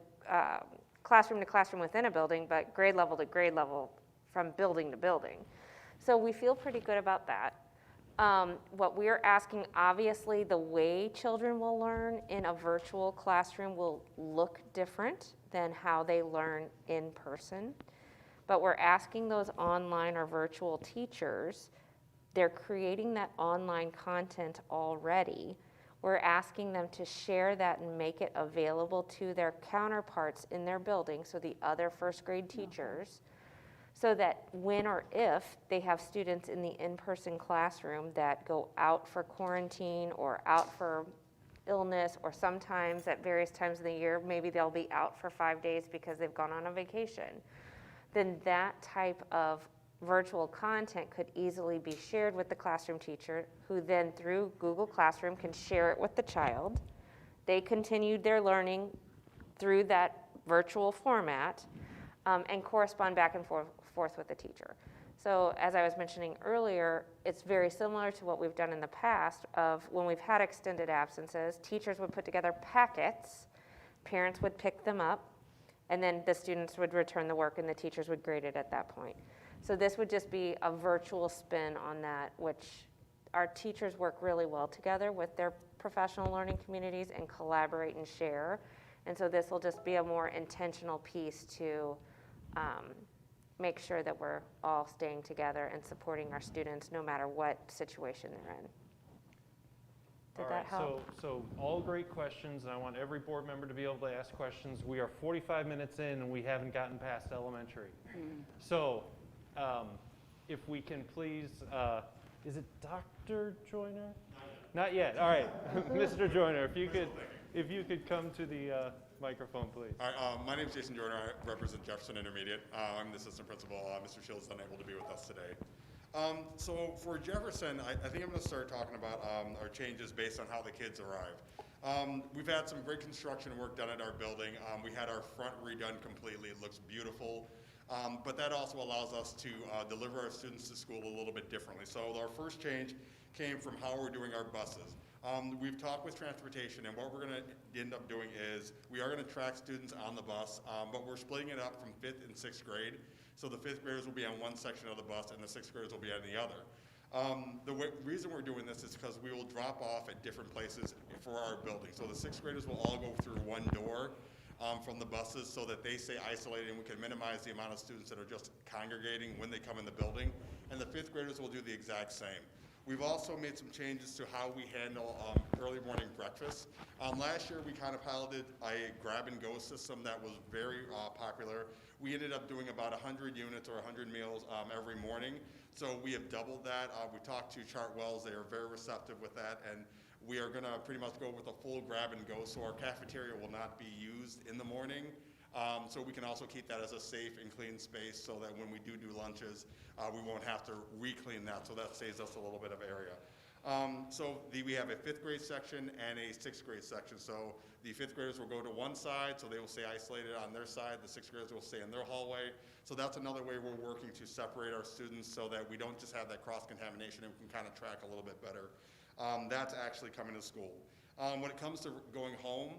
classroom within a building, but grade level to grade level from building to building. So we feel pretty good about that. What we're asking, obviously, the way children will learn in a virtual classroom will look different than how they learn in person. But we're asking those online or virtual teachers, they're creating that online content already. We're asking them to share that and make it available to their counterparts in their building, so the other first grade teachers, so that when or if they have students in the in-person classroom that go out for quarantine or out for illness, or sometimes at various times of the year, maybe they'll be out for 5 days because they've gone on a vacation, then that type of virtual content could easily be shared with the classroom teacher, who then through Google Classroom can share it with the child. They continued their learning through that virtual format, and correspond back and forth with the teacher. So as I was mentioning earlier, it's very similar to what we've done in the past of when we've had extended absences, teachers would put together packets, parents would pick them up, and then the students would return the work and the teachers would grade it at that point. So this would just be a virtual spin on that, which our teachers work really well together with their professional learning communities and collaborate and share. And so this will just be a more intentional piece to make sure that we're all staying together and supporting our students no matter what situation they're in. Did All that right, help? so all great questions, and I want every board member to be able to ask questions. We are 45 minutes in, and we haven't gotten past elementary. So if we can please, is it Dr. Joyner? Not yet. All right, Mr. Joyner, if you could come to the microphone, please. All right, my name is Jason Joyner. I represent Jefferson Intermediate. I'm the assistant principal. Mr. Shields is unable to be with us today. So for Jefferson, I think I'm going to start talking about our changes based on how the kids arrived. We've had some great construction work done at our building. We had our front redone completely. It looks beautiful. But that also allows us to deliver our students to school a little bit differently. So our first change came from how we're doing our buses. We've talked with transportation, and what we're going to end up doing is we are going to track students on the bus, but we're splitting it up from 5th and 6th grade. So the 5th graders will be on one section of the bus, and the 6th graders will be on the other. The reason we're doing this is because we will drop off at different places for our building. So the 6th graders will all go through one door from the buses so that they stay isolated, and we can minimize the amount of students that are just congregating when they come in the building. And the 5th graders will do the exact same. We've also made some changes to how we handle early morning breakfast. Last year, we kind of piloted a grab-and-go system that was very popular. We ended up doing about 100 units or 100 meals every morning. So we have doubled that. We talked to Trout. They are very receptive with that, and we are going to pretty much go with a full grab-and-go. So our cafeteria will not be used in the morning. So we can also keep that as a safe and clean space so that when we do lunches, we won't have to re-clean that, so that saves us a little bit of area. We have a 5th grade section and a 6th grade section. So the 5th graders will go to one side, so they will stay isolated on their side. The 6th graders will stay in their hallway. So that's another way we're working to separate our students so that we don't just have that cross-contamination, and we can kind of track a little bit better. That's actually coming to school. When it comes to going home,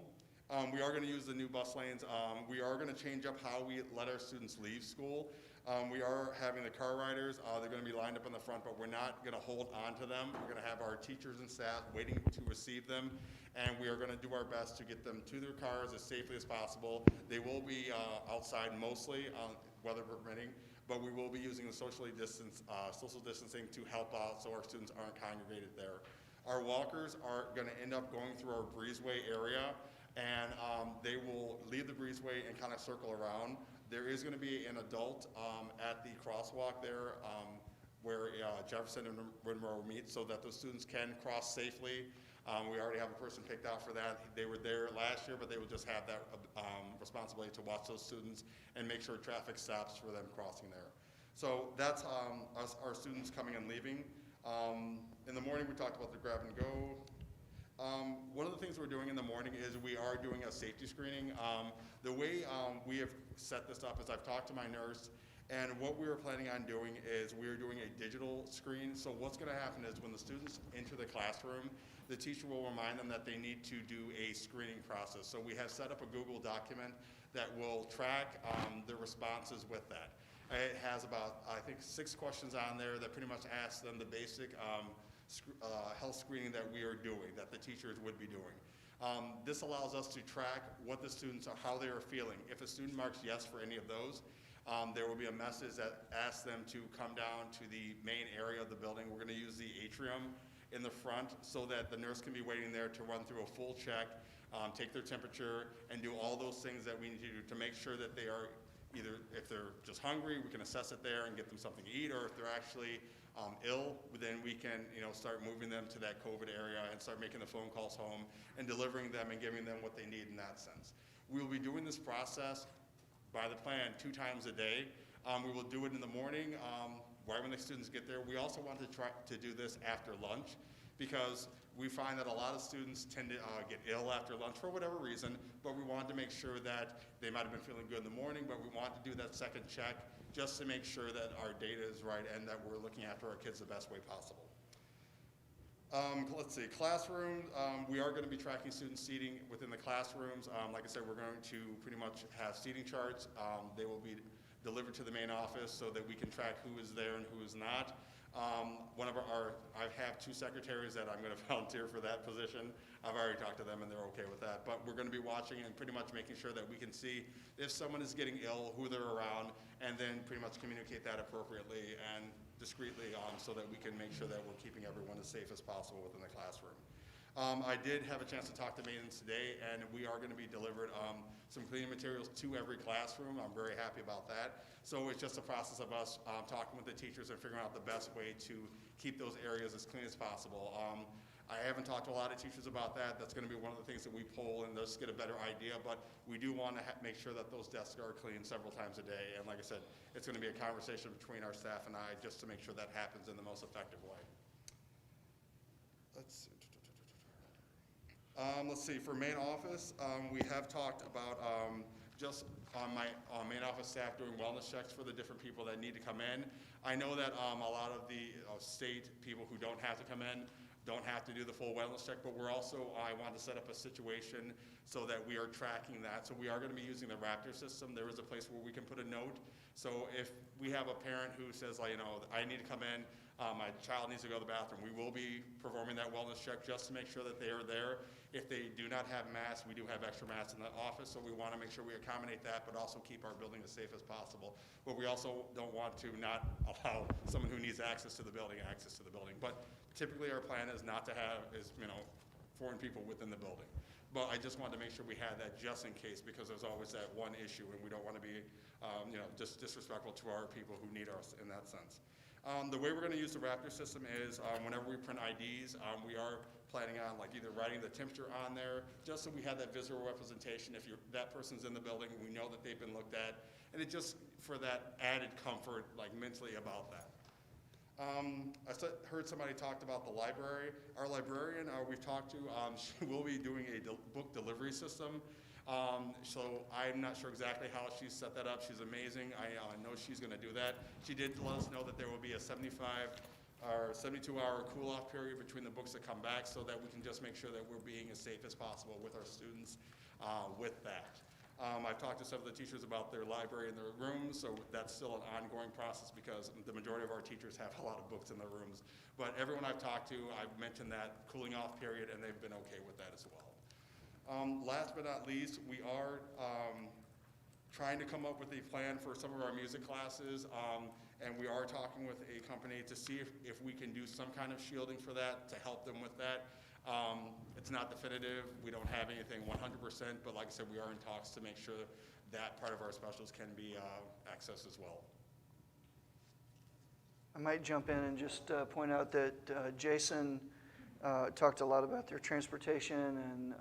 we are going to use the new bus lanes. We are going to change up how we let our students leave school. We are having the car riders. They're going to be lined up in the front, but we're not going to hold on to them. We're going to have our teachers and staff waiting to receive them, and we are going to do our best to get them to their cars as safely as possible. They will be outside mostly, weather permitting, but we will be using the social distancing to help out so our students aren't congregated there. Our walkers are going to end up going through our breezeway area, and they will leave the breezeway and kind of circle around. There is going to be an adult at the crosswalk there where Jefferson and Monroe meet so that those students can cross safely. We already have a person picked out for that. They were there last year, but they will just have that responsibility to watch those students and make sure traffic stops for them crossing there. So that's our students coming and leaving. In the morning, we talked about the grab and go. One of the things we're doing in the morning is we are doing a safety screening. The way we have set this up is I've talked to my nurse, and what we were planning on doing is we are doing a digital screen. So what's going to happen is when the students enter the classroom, the teacher will remind them that they need to do a screening process. So we have set up a Google document that will track the responses with that. It has about, I think, 6 questions on there that pretty much ask them the basic health screening that we are doing, that the teachers would be doing. This allows us to track what the students are, how they are feeling. If a student marks yes for any of those, there will be a message that asks them to come down to the main area of the building. We're going to use the atrium in the front so that the nurse can be waiting there to run through a full check, take their temperature, and do all those things that we need to do to make sure that they are either, if they're just hungry, we can assess it there and get them something to eat, or if they're actually ill, then we can, start moving them to that COVID area and start making the phone calls home and delivering them and giving them what they need in that sense. We will be doing this process by the plan 2 times a day. We will do it in the morning, right when the students get there. We also want to try to do this after lunch because we find that a lot of students tend to get ill after lunch for whatever reason, but we wanted to make sure that they might have been feeling good in the morning, but we want to do that second check just to make sure that our data is right and that we're looking after our kids the best way possible. Let's see, classroom, we are going to be tracking student seating within the classrooms. Like I said, we're going to pretty much have seating charts. They will be delivered to the main office so that we can track who is there and who is not. I have 2 secretaries that I'm going to volunteer for that position. I've already talked to them and they're okay with that. But we're going to be watching and pretty much making sure that we can see if someone is getting ill, who they're around, and then pretty much communicate that appropriately and discreetly so that we can make sure that we're keeping everyone as safe as possible within the classroom. I did have a chance to talk to maintenance today, and we are going to be delivered some cleaning materials to every classroom. I'm very happy about that. So it's just a process of us talking with the teachers and figuring out the best way to keep those areas as clean as possible. I haven't talked to a lot of teachers about that. That's going to be one of the things that we poll and just get a better idea, but we do want to make sure that those desks are clean several times a day. And like I said, it's going to be a conversation between our staff and I just to make sure that happens in the most effective way. Let's see, for main office, we have talked about just on my main office staff doing wellness checks for the different people that need to come in. I know that a lot of the state people who don't have to come in don't have to do the full wellness check, but I want to set up a situation so that we are tracking that. So we are going to be using the Raptor system. There is a place where we can put a note. So if we have a parent who says, I need to come in, my child needs to go to the bathroom, we will be performing that wellness check just to make sure that they are there. If they do not have masks, we do have extra masks in the office, so we want to make sure we accommodate that, but also keep our building as safe as possible. But we also don't want to not allow someone who needs access to the building. But typically our plan is not to have foreign people within the building. But I just wanted to make sure we had that just in case, because there's always that one issue, and we don't want to be just disrespectful to our people who need us in that sense. The way we're going to use the Raptor system is whenever we print IDs, we are planning on either writing the temperature on there, just so we have that visual representation. If that person's in the building, we know that they've been looked at, and it just for that added comfort, mentally about that. I heard somebody talked about the library. Our librarian we've talked to, she will be doing a book delivery system. So I'm not sure exactly how she's set that up. She's amazing. I know she's going to do that. She did let us know that there will be a 72-hour cool-off period between the books that come back so that we can just make sure that we're being as safe as possible with our students with that. I've talked to some of the teachers about their library in their rooms, so that's still an ongoing process because the majority of our teachers have a lot of books in their rooms. But everyone I've talked to, I've mentioned that cooling off period, and they've been okay with that as well. Last but not least, we are trying to come up with a plan for some of our music classes, and we are talking with a company to see if we can do some kind of shielding for that to help them with that. It's not definitive. We don't have anything 100%, but like I said, we are in talks to make sure that part of our specials can be accessed as well. I might jump in and just point out that Jason talked a lot about their transportation and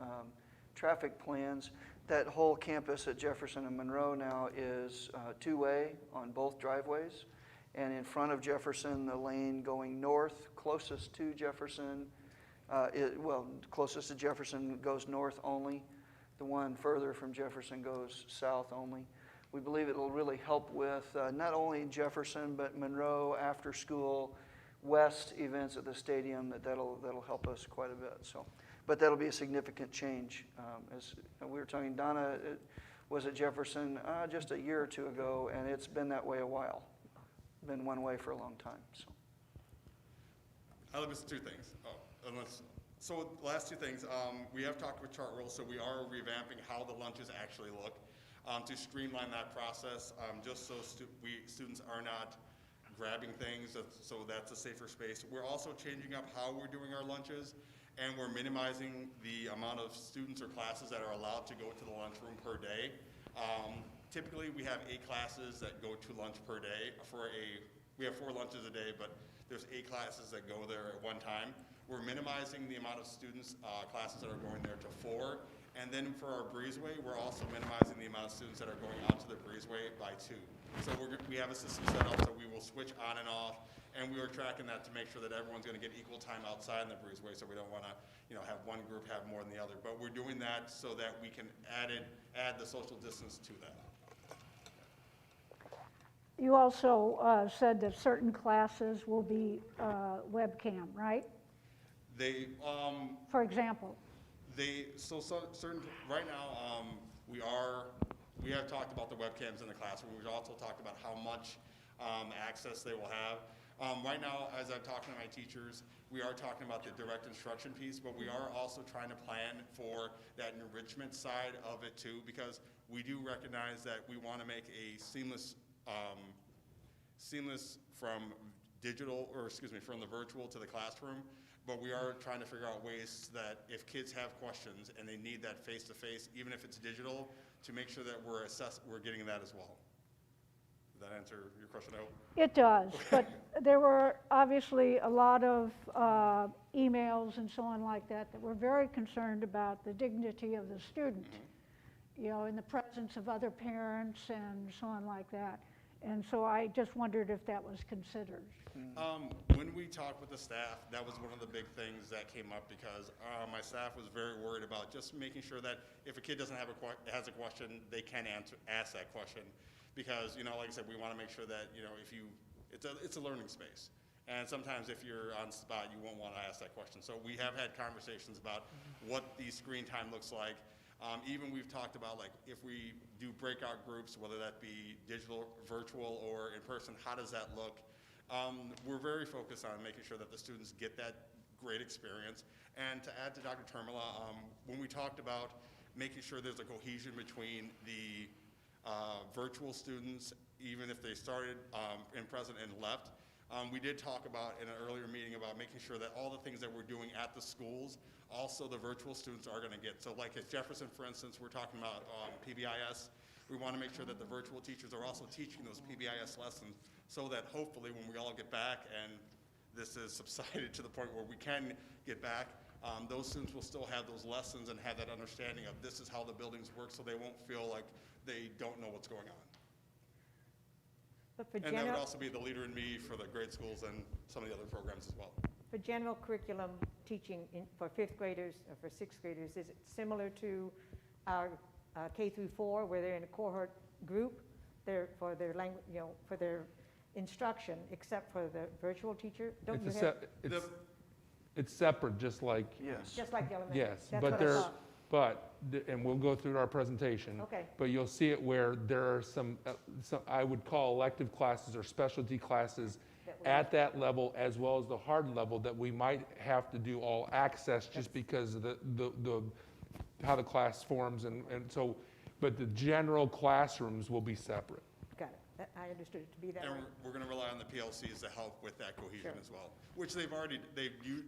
traffic plans. That whole campus at Jefferson and Monroe now is two-way on both driveways. And in front of Jefferson, the lane going north, closest to Jefferson, closest to Jefferson goes north only. The one further from Jefferson goes south only. We believe it will really help with not only Jefferson, but Monroe after school, West events at the stadium. That'll help us quite a bit. So, but that'll be a significant change. As we were talking, Donna was at Jefferson just a year or two ago, and it's been that way a while. Been one way for a long time. So. There's two things. So the last two things, we have talked with Trout, so we are revamping how the lunches actually look to streamline that process, just so students are not grabbing things, so that's a safer space. We're also changing up how we're doing our lunches, and we're minimizing the amount of students or classes that are allowed to go to the lunchroom per day. Typically, we have 8 classes that go to lunch per day. We have 4 lunches a day, but there's 8 classes that go there at one time. We're minimizing the amount of students, classes that are going there to 4. And then for our breezeway, we're also minimizing the amount of students that are going onto the breezeway by 2. So we have a system set up so we will switch on and off, and we are tracking that to make sure that everyone's going to get equal time outside in the breezeway, so we don't want to, have one group have more than the other. But we're doing that so that we can add the social distance to that. You also said that certain classes will be webcam, right? For example? Certain, right now, we have talked about the webcams in the classroom. We've also talked about how much access they will have. Right now, as I'm talking to my teachers, we are talking about the direct instruction piece, but we are also trying to plan for that enrichment side of it too, because we do recognize that we want to make a seamless from from the virtual to the classroom. But we are trying to figure out ways that if kids have questions and they need that face-to-face, even if it's digital, to make sure that we're getting that as well. Does that answer your question, I hope? It does, but there were obviously a lot of emails and so on like that were very concerned about the dignity of the student, in the presence of other parents and so on like that. And so I just wondered if that was considered. When we talked with the staff, that was one of the big things that came up, because my staff was very worried about just making sure that if a kid doesn't have has a question, they can ask that question. Because, like I said, we want to make sure that, it's a learning space. And sometimes if you're on the spot, you won't want to ask that question. So we have had conversations about what the screen time looks like. Even we've talked about, like, if we do breakout groups, whether that be digital, virtual, or in person, how does that look? We're very focused on making sure that the students get that great experience. And to add to Dr. Termela, when we talked about making sure there's a cohesion between the virtual students, even if they started in present and left, we did talk about in an earlier meeting about making sure that all the things that we're doing at the schools, also the virtual students are going to get. So like at Jefferson, for instance, we're talking about PBIS. We want to make sure that the virtual teachers are also teaching those PBIS lessons, so that hopefully when we all get back and this is subsided to the point where we can get back, those students will still have those lessons and have that understanding of this is how the buildings work, so they won't feel like they don't know what's going on. But and that would also be the leader in me for the grade schools and some of the other programs as well. For general curriculum teaching for 5th graders or for 6th graders, is it similar to our K through 4, where they're in a cohort group for their language, for their instruction, except for the virtual teacher? It's separate, just like just like the elementary. Yes, That's and we'll go through our presentation. Okay. But you'll see it where there are some I would call elective classes or specialty classes at that level, as well as the hard level, that we might have to do all access just because of how the class forms, and so, but the general classrooms will be separate. Got it. I understood it to be that And way. we're going to rely on the PLCs to help with that cohesion as well, which they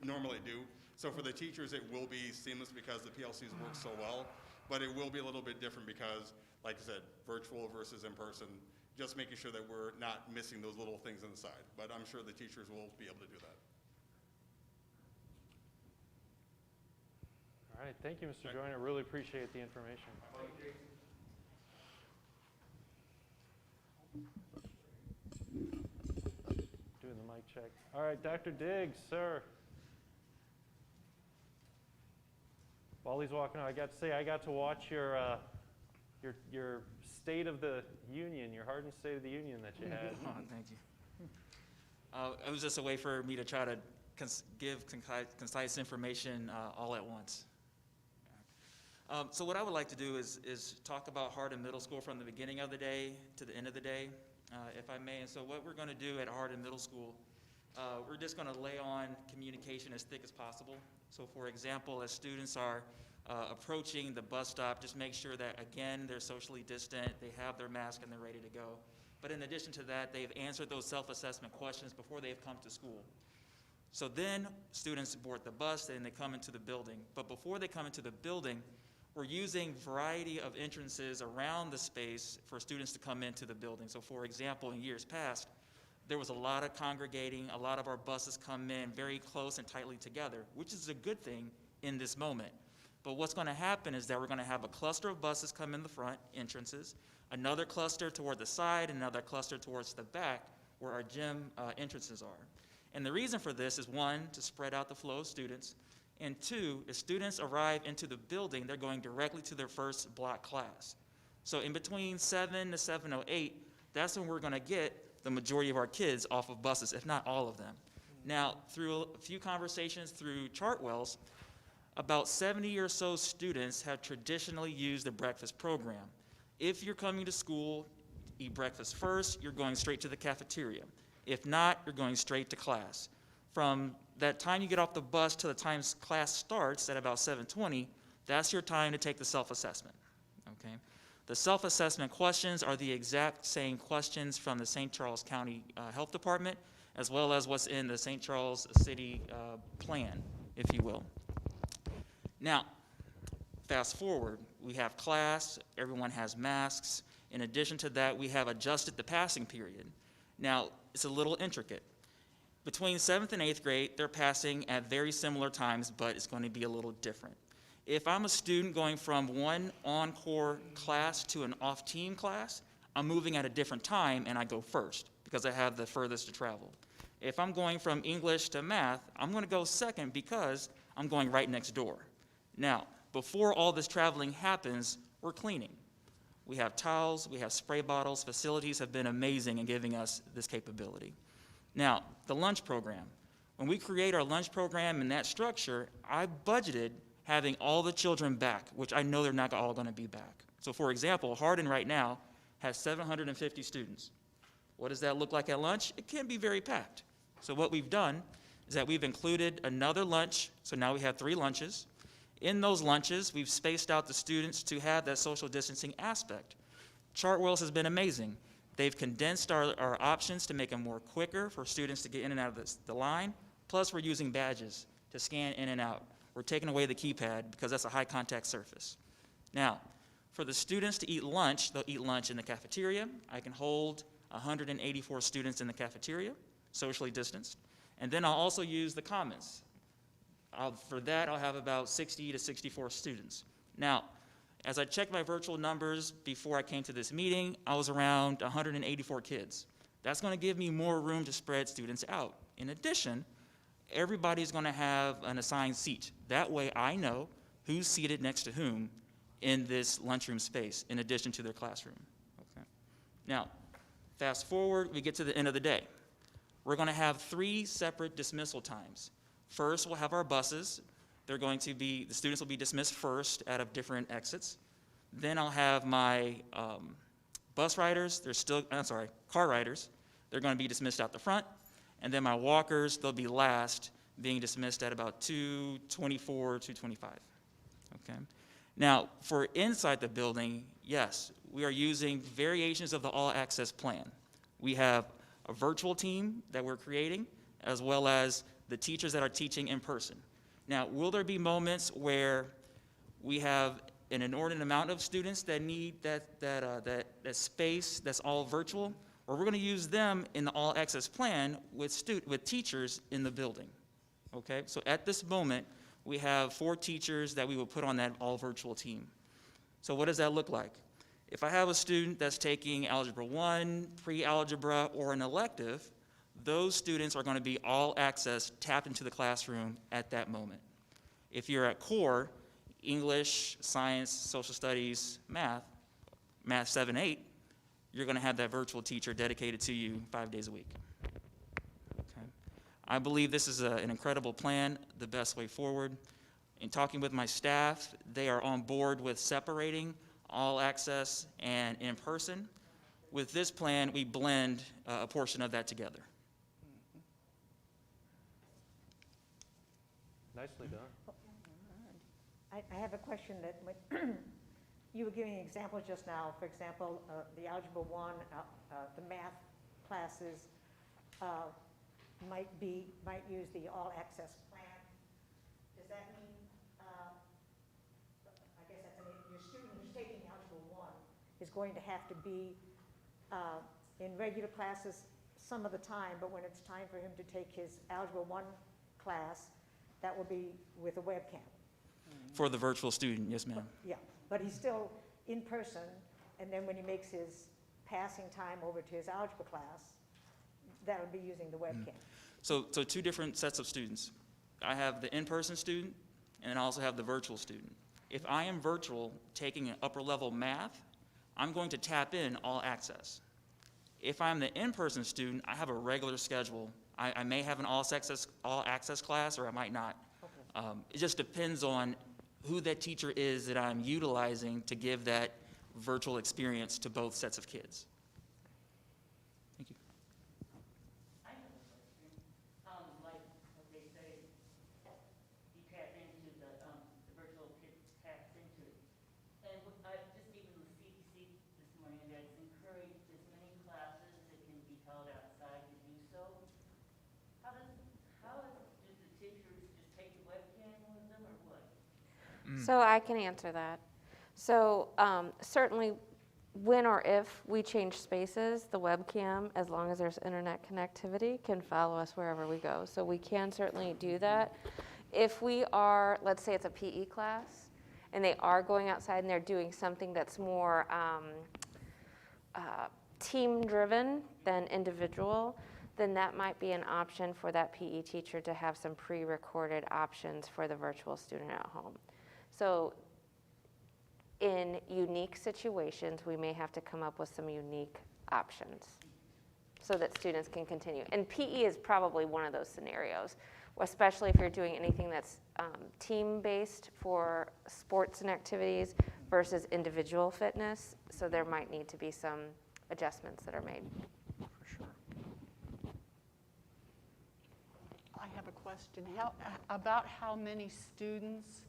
normally do. So for the teachers, it will be seamless because the PLCs work so well, but it will be a little bit different because, like I said, virtual versus in person, just making sure that we're not missing those little things on the side. But I'm sure the teachers will be able to do that. All right, thank you, Mr. Joyner. Really appreciate the information. Doing the mic check. All right, Dr. Diggs, sir. While he's walking out, I got to say, I got to watch your State of the Union, your Hardin State of the Union that you had. Oh, thank you. It was just a way for me to try to give concise information all at once. So what I would like to do is talk about Hardin Middle School from the beginning of the day to the end of the day, if I may. And so what we're going to do at Hardin Middle School we're just going to lay on communication as thick as possible. So for example, as students are approaching the bus stop, just make sure that, again, they're socially distant, they have their mask, and they're ready to go. But in addition to that, they've answered those self-assessment questions before they've come to school. So then students board the bus and they come into the building. But before they come into the building, we're using a variety of entrances around the space for students to come into the building. So for example, in years past, there was a lot of congregating. A lot of our buses come in very close and tightly together, which is a good thing in this moment. But what's going to happen is that we're going to have a cluster of buses come in the front entrances, another cluster toward the side, another cluster towards the back where our gym entrances are. And the reason for this is, one, to spread out the flow of students, and two, as students arrive into the building, they're going directly to their first block class. So in between 7 to 7:08, that's when we're going to get the majority of our kids off of buses, if not all of them. Now, through a few conversations through Chartwells, about 70 or so students have traditionally used the breakfast program. If you're coming to school, eat breakfast first, you're going straight to the cafeteria. If not, you're going straight to class. From that time you get off the bus to the time class starts at about 7:20, that's your time to take the self-assessment, okay? The self-assessment questions are the exact same questions from the St. Charles County Health Department, as well as what's in the St. Charles City plan, if you will. Now, fast forward, we have class, everyone has masks. In addition to that, we have adjusted the passing period. Now, it's a little intricate. Between 7th and 8th grade, they're passing at very similar times, but it's going to be a little different. If I'm a student going from one encore class to an off-team class, I'm moving at a different time and I go first because I have the furthest to travel. If I'm going from English to math, I'm going to go second because I'm going right next door. Now, before all this traveling happens, we're cleaning. We have towels, we have spray bottles. Facilities have been amazing in giving us this capability. Now, the lunch program. When we create our lunch program in that structure, I budgeted having all the children back, which I know they're not all going to be back. So for example, Hardin right now has 750 students. What does that look like at lunch? It can be very packed. So what we've done is that we've included another lunch, so now we have 3 lunches. In those lunches, we've spaced out the students to have that social distancing aspect. Chartwells has been amazing. They've condensed our options to make them more quicker for students to get in and out of the line. Plus, we're using badges to scan in and out. We're taking away the keypad because that's a high contact surface. Now, for the students to eat lunch, they'll eat lunch in the cafeteria. I can hold 184 students in the cafeteria, socially distanced. And then I'll also use the commons. For that, I'll have about 60 to 64 students. Now, as I checked my virtual numbers before I came to this meeting, I was around 184 kids. That's going to give me more room to spread students out. In addition, everybody's going to have an assigned seat. That way I know who's seated next to whom in this lunchroom space, in addition to their classroom. Okay. Now, fast forward, we get to the end of the day. We're going to have 3 separate dismissal times. First, we'll have our buses. The students will be dismissed first out of different exits. Then I'll have my car riders. They're going to be dismissed out the front. And then my walkers, they'll be last, being dismissed at about 2:24, 2:25. Okay. Now, for inside the building, yes, we are using variations of the all access plan. We have a virtual team that we're creating, as well as the teachers that are teaching in person. Now, will there be moments where we have an inordinate amount of students that need that space that's all virtual? Or we're going to use them in the all access plan with teachers in the building, okay? So at this moment, we have 4 teachers that we will put on that all virtual team. So what does that look like? If I have a student that's taking Algebra 1, pre-algebra, or an elective, those students are going to be all access tapped into the classroom at that moment. If you're at core, English, science, social studies, math 7, 8, you're going to have that virtual teacher dedicated to you 5 days a week. Okay. I believe this is an incredible plan, the best way forward. In talking with my staff, they are on board with separating all access and in person. With this plan, we blend a portion of that together. Nicely done. I have a question that when you were giving examples just now. For example, the Algebra 1, the math classes might use the all-access plan. Does that mean, I guess that's your student who's taking Algebra 1 is going to have to be in regular classes some of the time, but when it's time for him to take his Algebra 1 class, that will be with a webcam? For the virtual student, yes, ma'am. Yeah, but he's still in person, and then when he makes his passing time over to his algebra class, that would be using the webcam. So two different sets of students. I have the in-person student, and I also have the virtual student. If I am virtual taking an upper level math, I'm going to tap in all access. If I'm the in-person student, I have a regular schedule. I may have an all access class, or I might not. Okay. It just depends on who that teacher is that I'm utilizing to give that virtual experience to both sets of kids. Thank you. I have a question. Like what they say, you tap into the virtual kid taps into it. And just even the CDC this morning, that's encouraged as many classes that can be held outside to do so. How do the teachers just take the webcam with them or what? So I can answer that. So certainly when or if we change spaces, the webcam, as long as there's internet connectivity, can follow us wherever we go. So we can certainly do that. If we are, let's say it's a PE class, and they are going outside and they're doing something that's more team-driven than individual, then that might be an option for that PE teacher to have some pre-recorded options for the virtual student at home. So in unique situations, we may have to come up with some unique options so that students can continue. And PE is probably one of those scenarios, especially if you're doing anything that's team-based for sports and activities versus individual fitness. So there might need to be some adjustments that are made. For sure. I have a question. About how many students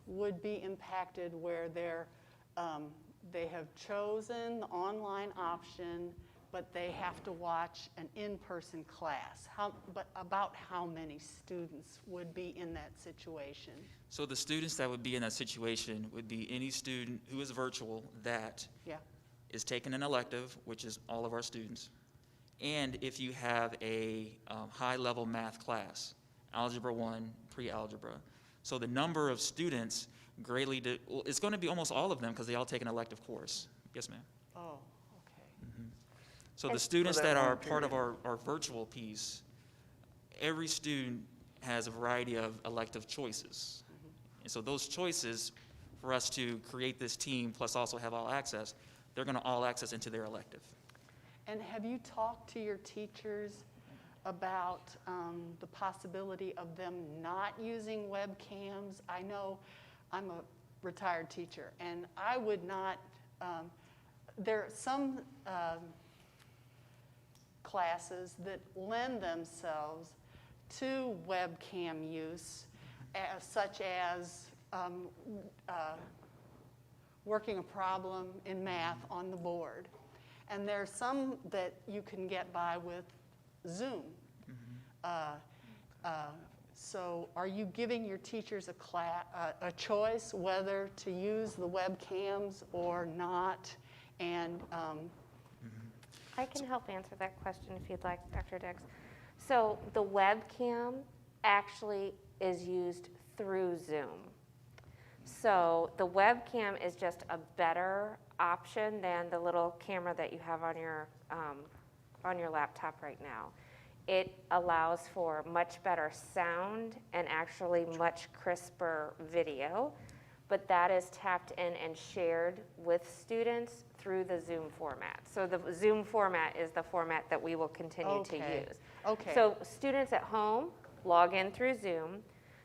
would be impacted where they have chosen the online option, but they have to watch an in-person class? But about how many students would be in that situation? So the students that would be in that situation would be any student who is virtual that is taking an elective, which is all of our students, and if you have a high-level math class, Algebra 1, pre-algebra. So the number of students greatly, it's going to be almost all of them because they all take an elective course. Yes, ma'am. Oh, okay. Mm-hmm. So the students that are part of our virtual piece, every student has a variety of elective choices. And so those choices, for us to create this team plus also have all access, they're going to all access into their elective. And have you talked to your teachers about the possibility of them not using webcams? I know I'm a retired teacher, and I would not, there are some classes that lend themselves to webcam use, such as working a problem in math on the board. And there are some that you can get by with Zoom. So are you giving your teachers a choice whether to use the webcams or not? And I can help answer that question if you'd like, Dr. Dix. So the webcam actually is used through Zoom. So the webcam is just a better option than the little camera that you have on your laptop right now. It allows for much better sound and actually much crisper video, but that is tapped in and shared with students through the Zoom format. So the Zoom format is the format that we will continue to use. Okay. So students at home log in through Zoom.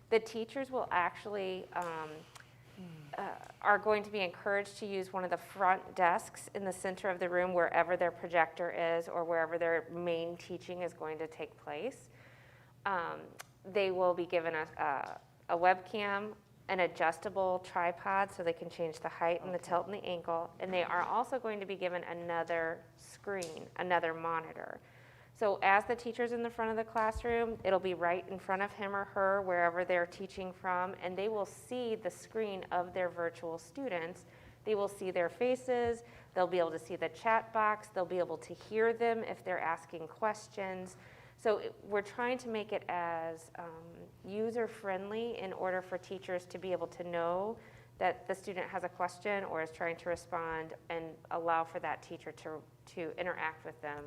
The teachers will actually are going to be encouraged to use one of the front desks in the center of the room wherever their projector is or wherever their main teaching is going to take place. They will be given a webcam, an adjustable tripod so they can change the height and the tilt and the ankle, and they are also going to be given another screen, another monitor. So as the teacher's in the front of the classroom, it'll be right in front of him or her, wherever they're teaching from, and they will see the screen of their virtual students. They will see their faces, they'll be able to see the chat box, they'll be able to hear them if they're asking questions. So we're trying to make it as user-friendly in order for teachers to be able to know that the student has a question or is trying to respond, and allow for that teacher to interact with them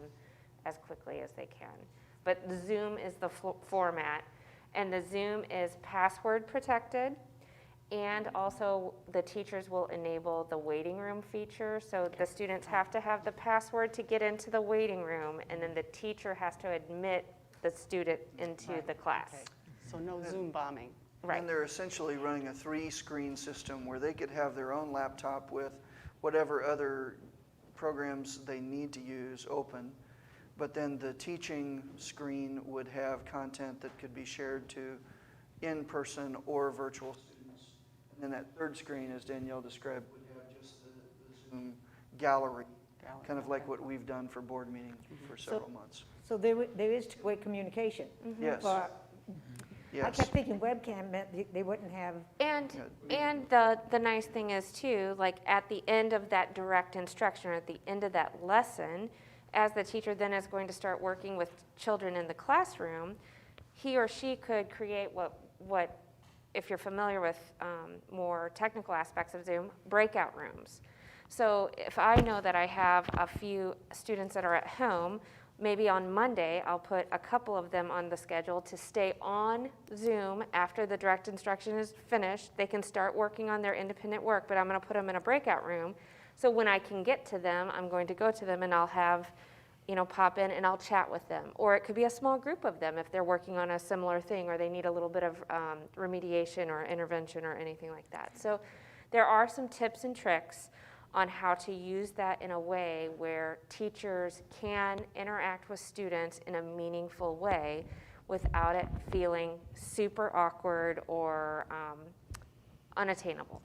as quickly as they can. But the Zoom is the format, and the Zoom is password protected, and also the teachers will enable the waiting room feature. So the students have to have the password to get into the waiting room, and then the teacher has to admit the student into the class. Okay. So no Zoom bombing. Right. And they're essentially running a 3-screen system where they could have their own laptop with whatever other programs they need to use open, but then the teaching screen would have content that could be shared to in-person or virtual students. And then that third screen, as Danielle described, would have just the Zoom gallery, kind of like what we've done for board meeting for several months. So there is two-way communication. Yes. But Yes. I kept thinking webcam meant they wouldn't have. And the nice thing is too, like at the end of that direct instruction, or at the end of that lesson, as the teacher then is going to start working with children in the classroom, he or she could create what if you're familiar with more technical aspects of Zoom, breakout rooms. So if I know that I have a few students that are at home, maybe on Monday, I'll put a couple of them on the schedule to stay on Zoom after the direct instruction is finished. They can start working on their independent work, but I'm going to put them in a breakout room. So when I can get to them, I'm going to go to them and I'll have, pop in and I'll chat with them. Or it could be a small group of them if they're working on a similar thing, or they need a little bit of remediation or intervention or anything like that. So there are some tips and tricks on how to use that in a way where teachers can interact with students in a meaningful way without it feeling super awkward or unattainable.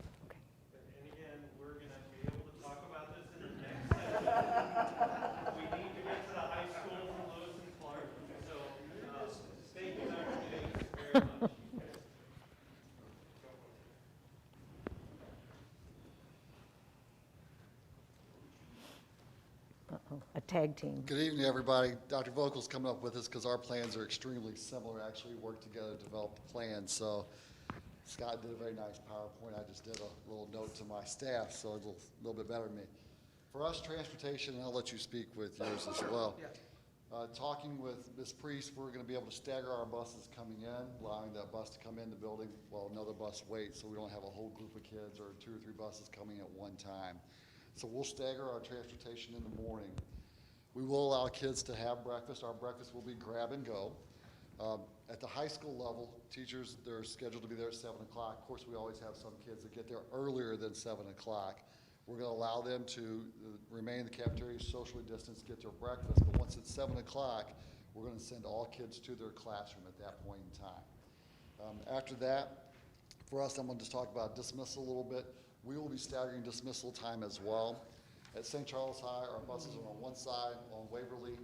And again, we're going to be able to talk about this in the next session. We need to get to the high school from Lewis and Clark. So thank you, Dr. Davis, very much. A tag team. Good evening, everybody. Dr. Vogel's coming up with us because our plans are extremely similar. Actually, worked together to develop the plan. So Scott did a very nice PowerPoint. I just did a little note to my staff, so it's a little bit better than me. For us, transportation, and I'll let you speak with yours as well. Talking with Ms. Priest, we're going to be able to stagger our buses coming in, allowing that bus to come in the building while another bus waits, so we don't have a whole group of kids or 2 or 3 buses coming at one time. So we'll stagger our transportation in the morning. We will allow kids to have breakfast. Our breakfast will be grab and go. At the high school level, teachers, they're scheduled to be there at 7 o'clock. Of course, we always have some kids that get there earlier than 7 o'clock. We're going to allow them to remain in the cafeteria, socially distanced, get their breakfast. But once it's 7 o'clock, we're going to send all kids to their classroom at that point in time. After that, for us, I'm going to just talk about dismissal a little bit. We will be staggering dismissal time as well. At St. Charles High, our buses are on one side on Waverly.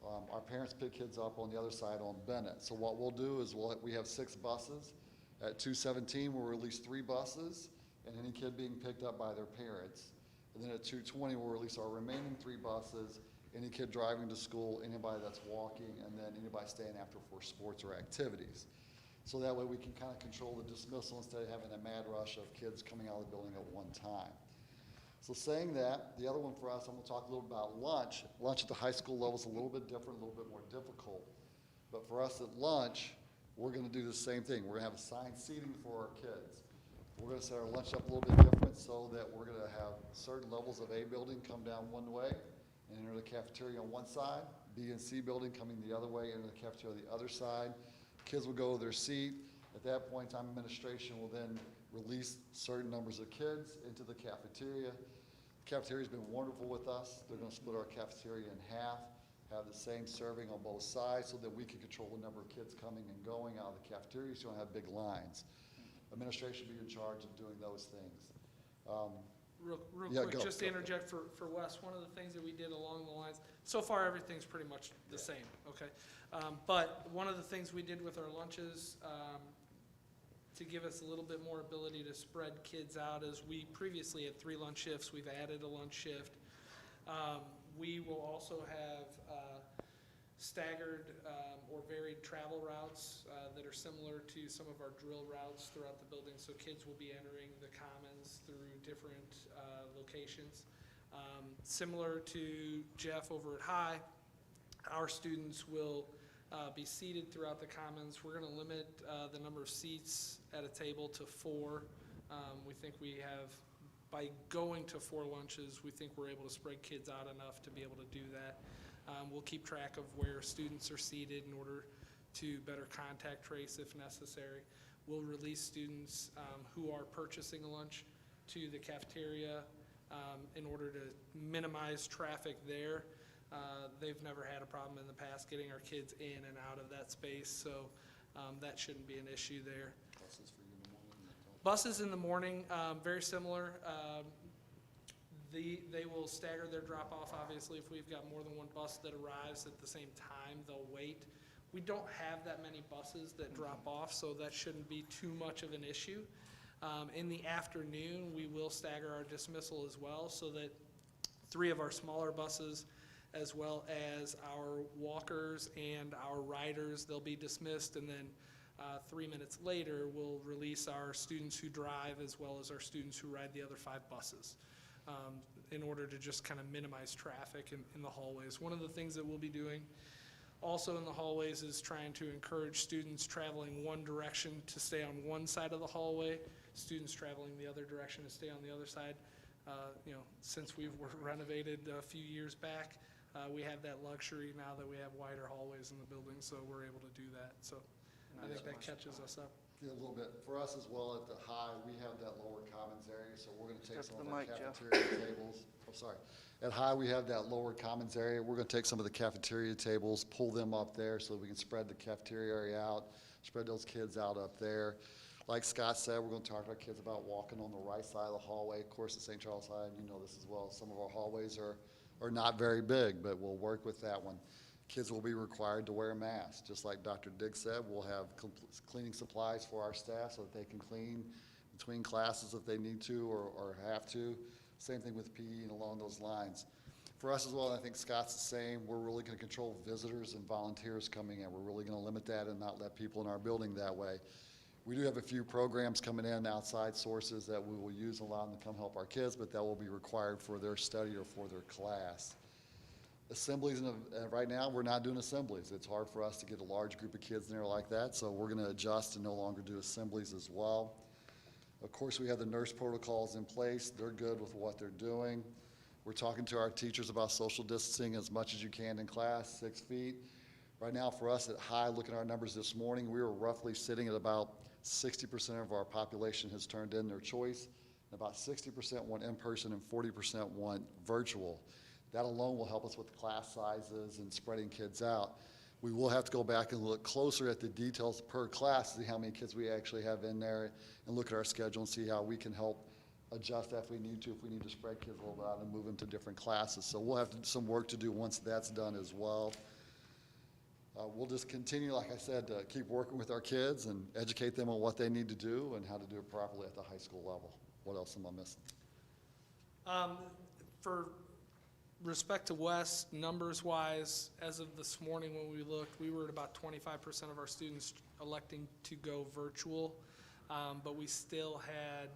Our parents pick kids up on the other side on Bennett. So what we'll do is we have 6 buses. At 217, we'll release 3 buses and any kid being picked up by their parents. And then at 220, we'll release our remaining 3 buses, any kid driving to school, anybody that's walking, and then anybody staying after for sports or activities. So that way we can kind of control the dismissal instead of having a mad rush of kids coming out of the building at one time. So saying that, the other one for us, I'm going to talk a little about lunch. Lunch at the high school level is a little bit different, a little bit more difficult. But for us at lunch, we're going to do the same thing. We're going to have assigned seating for our kids. We're going to set our lunch up a little bit different so that we're going to have certain levels of A building come down one way and enter the cafeteria on one side, B and C building coming the other way, enter the cafeteria on the other side. Kids will go to their seat. At that point in time, administration will then release certain numbers of kids into the cafeteria. The cafeteria's been wonderful with us. They're going to split our cafeteria in half, have the same serving on both sides so that we can control the number of kids coming and going out of the cafeteria so you don't have big lines. administration be in charge of doing those things. Real Yeah, quick, go, just to go. interject for Wes, one of the things that we did along the lines, so far everything's pretty much the same, okay? But one of the things we did with our lunches, to give us a little bit more ability to spread kids out, is we previously had 3 lunch shifts, we've added a lunch shift. We will also have staggered or varied travel routes that are similar to some of our drill routes throughout the building. So kids will be entering the commons through different locations. Similar to Jeff over at High, our students will be seated throughout the commons. We're going to limit the number of seats at a table to 4. We think we have, by going to 4 lunches, we think we're able to spread kids out enough to be able to do that. We'll keep track of where students are seated in order to better contact trace if necessary. We'll release students who are purchasing a lunch to the cafeteria in order to minimize traffic there. They've never had a problem in the past getting our kids in and out of that space, so that shouldn't be an issue there. Buses in the morning, very similar. They will stagger their drop-off, obviously. If we've got more than one bus that arrives at the same time, they'll wait. We don't have that many buses that drop off, so that shouldn't be too much of an issue. In the afternoon, we will stagger our dismissal as well, so that 3 of our smaller buses, as well as our walkers and our riders, they'll be dismissed, and then 3 minutes later, we'll release our students who drive as well as our students who ride the other 5 buses in order to just kind of minimize traffic in the hallways. One of the things that we'll be doing also in the hallways is trying to encourage students traveling one direction to stay on one side of the hallway, students traveling the other direction to stay on the other side. Since we've renovated a few years back, we have that luxury now that we have wider hallways in the building, so we're able to do that. So I think that catches us up. Yeah, a little bit. For us as well at the High, we have that lower commons area, so we're going to take Step some to of the the mic, Jeff. cafeteria tables. Oh, sorry. At High, we have that lower commons area. We're going to take some of the cafeteria tables, pull them up there so we can spread the cafeteria area out, spread those kids out up there. Like Scott said, we're going to talk to our kids about walking on the right side of the hallway. Of course, at St. Charles High, you know this as well, some of our hallways are not very big, but we'll work with that one. Kids will be required to wear a mask. Just like Dr. Diggs said, we'll have cleaning supplies for our staff so that they can clean between classes if they need to or have to. Same thing with PE and along those lines. For us as well, I think Scott's the same. We're really going to control visitors and volunteers coming in. We're really going to limit that and not let people in our building that way. We do have a few programs coming in, outside sources that we will use, allow them to come help our kids, but that will be required for their study or for their class. Assemblies, right now, we're not doing assemblies. It's hard for us to get a large group of kids in there like that, so we're going to adjust and no longer do assemblies as well. Of course, we have the nurse protocols in place. They're good with what they're doing. We're talking to our teachers about social distancing as much as you can in class, 6 feet. Right now, for us at High, looking at our numbers this morning, we were roughly sitting at about 60% of our population has turned in their choice, and about 60% want in-person and 40% want virtual. That alone will help us with the class sizes and spreading kids out. We will have to go back and look closer at the details per class to see how many kids we actually have in there and look at our schedule and see how we can help adjust that if we need to spread kids a little bit out and move them to different classes. So we'll have some work to do once that's done as well. We'll just continue, like I said, to keep working with our kids and educate them on what they need to do and how to do it properly at the high school level. What else am I missing? For respect to West, numbers-wise, as of this morning when we looked, we were at about 25% of our students electing to go virtual, but we still had,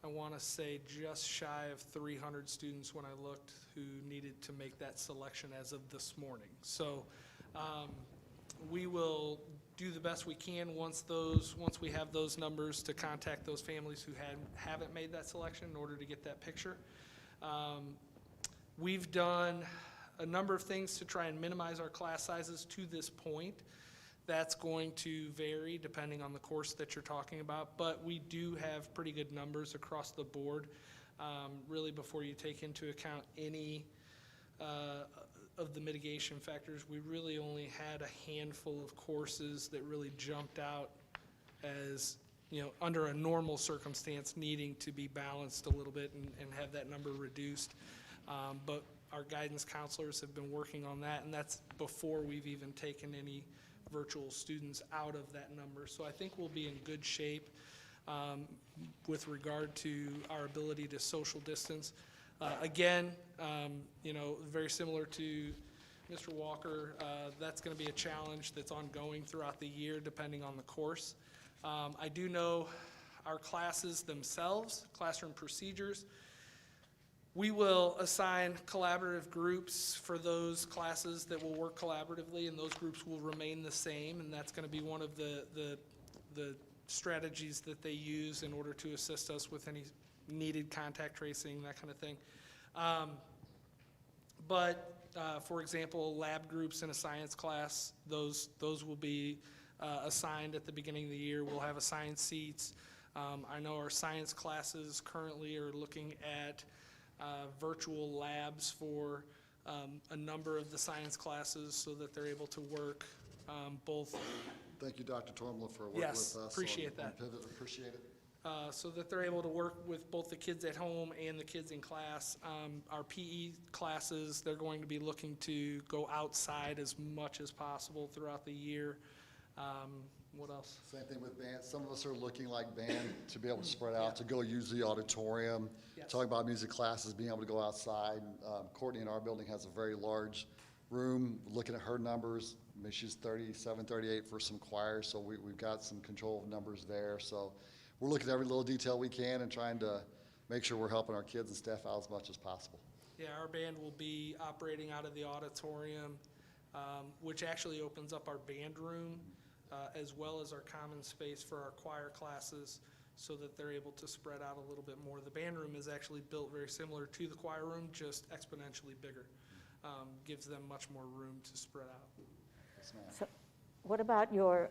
I want to say, just shy of 300 students when I looked who needed to make that selection as of this morning. So we will do the best we can once we have those numbers to contact those families who haven't made that selection in order to get that picture. We've done a number of things to try and minimize our class sizes to this point. That's going to vary depending on the course that you're talking about, but we do have pretty good numbers across the board. Really, before you take into account any of the mitigation factors, we really only had a handful of courses that really jumped out as under a normal circumstance, needing to be balanced a little bit and have that number reduced. But our guidance counselors have been working on that, and that's before we've even taken any virtual students out of that number. So I think we'll be in good shape with regard to our ability to social distance. Again, very similar to Mr. Walker, that's going to be a challenge that's ongoing throughout the year depending on the course. I do know our classes themselves, classroom procedures, we will assign collaborative groups for those classes that will work collaboratively, and those groups will remain the same, and that's going to be one of the strategies that they use in order to assist us with any needed contact tracing, that kind of thing. For example, lab groups in a science class, those will be assigned at the beginning of the year. We'll have assigned seats. I know our science classes currently are looking at virtual labs for a number of the science classes so that they're able to work both. Thank you, Dr. Tormla, for working Yes, with us. appreciate on that. Pivot. Appreciate it. So that they're able to work with both the kids at home and the kids in class. Our PE classes, they're going to be looking to go outside as much as possible throughout the year. What else? Same thing with band. Some of us are looking like band to be able to spread out, to go use the auditorium. Yes. Talking about music classes, being able to go outside. Courtney in our building has a very large room. Looking at her numbers, I mean, she's 37, 38 for some choirs, so we've got some control of numbers there. So we're looking at every little detail we can and trying to make sure we're helping our kids and staff out as much as possible. Yeah, our band will be operating out of the auditorium, which actually opens up our band room, as well as our common space for our choir classes, so that they're able to spread out a little bit more. The band room is actually built very similar to the choir room, just exponentially bigger. Gives them much more room to spread out. Yes, ma'am. So what about your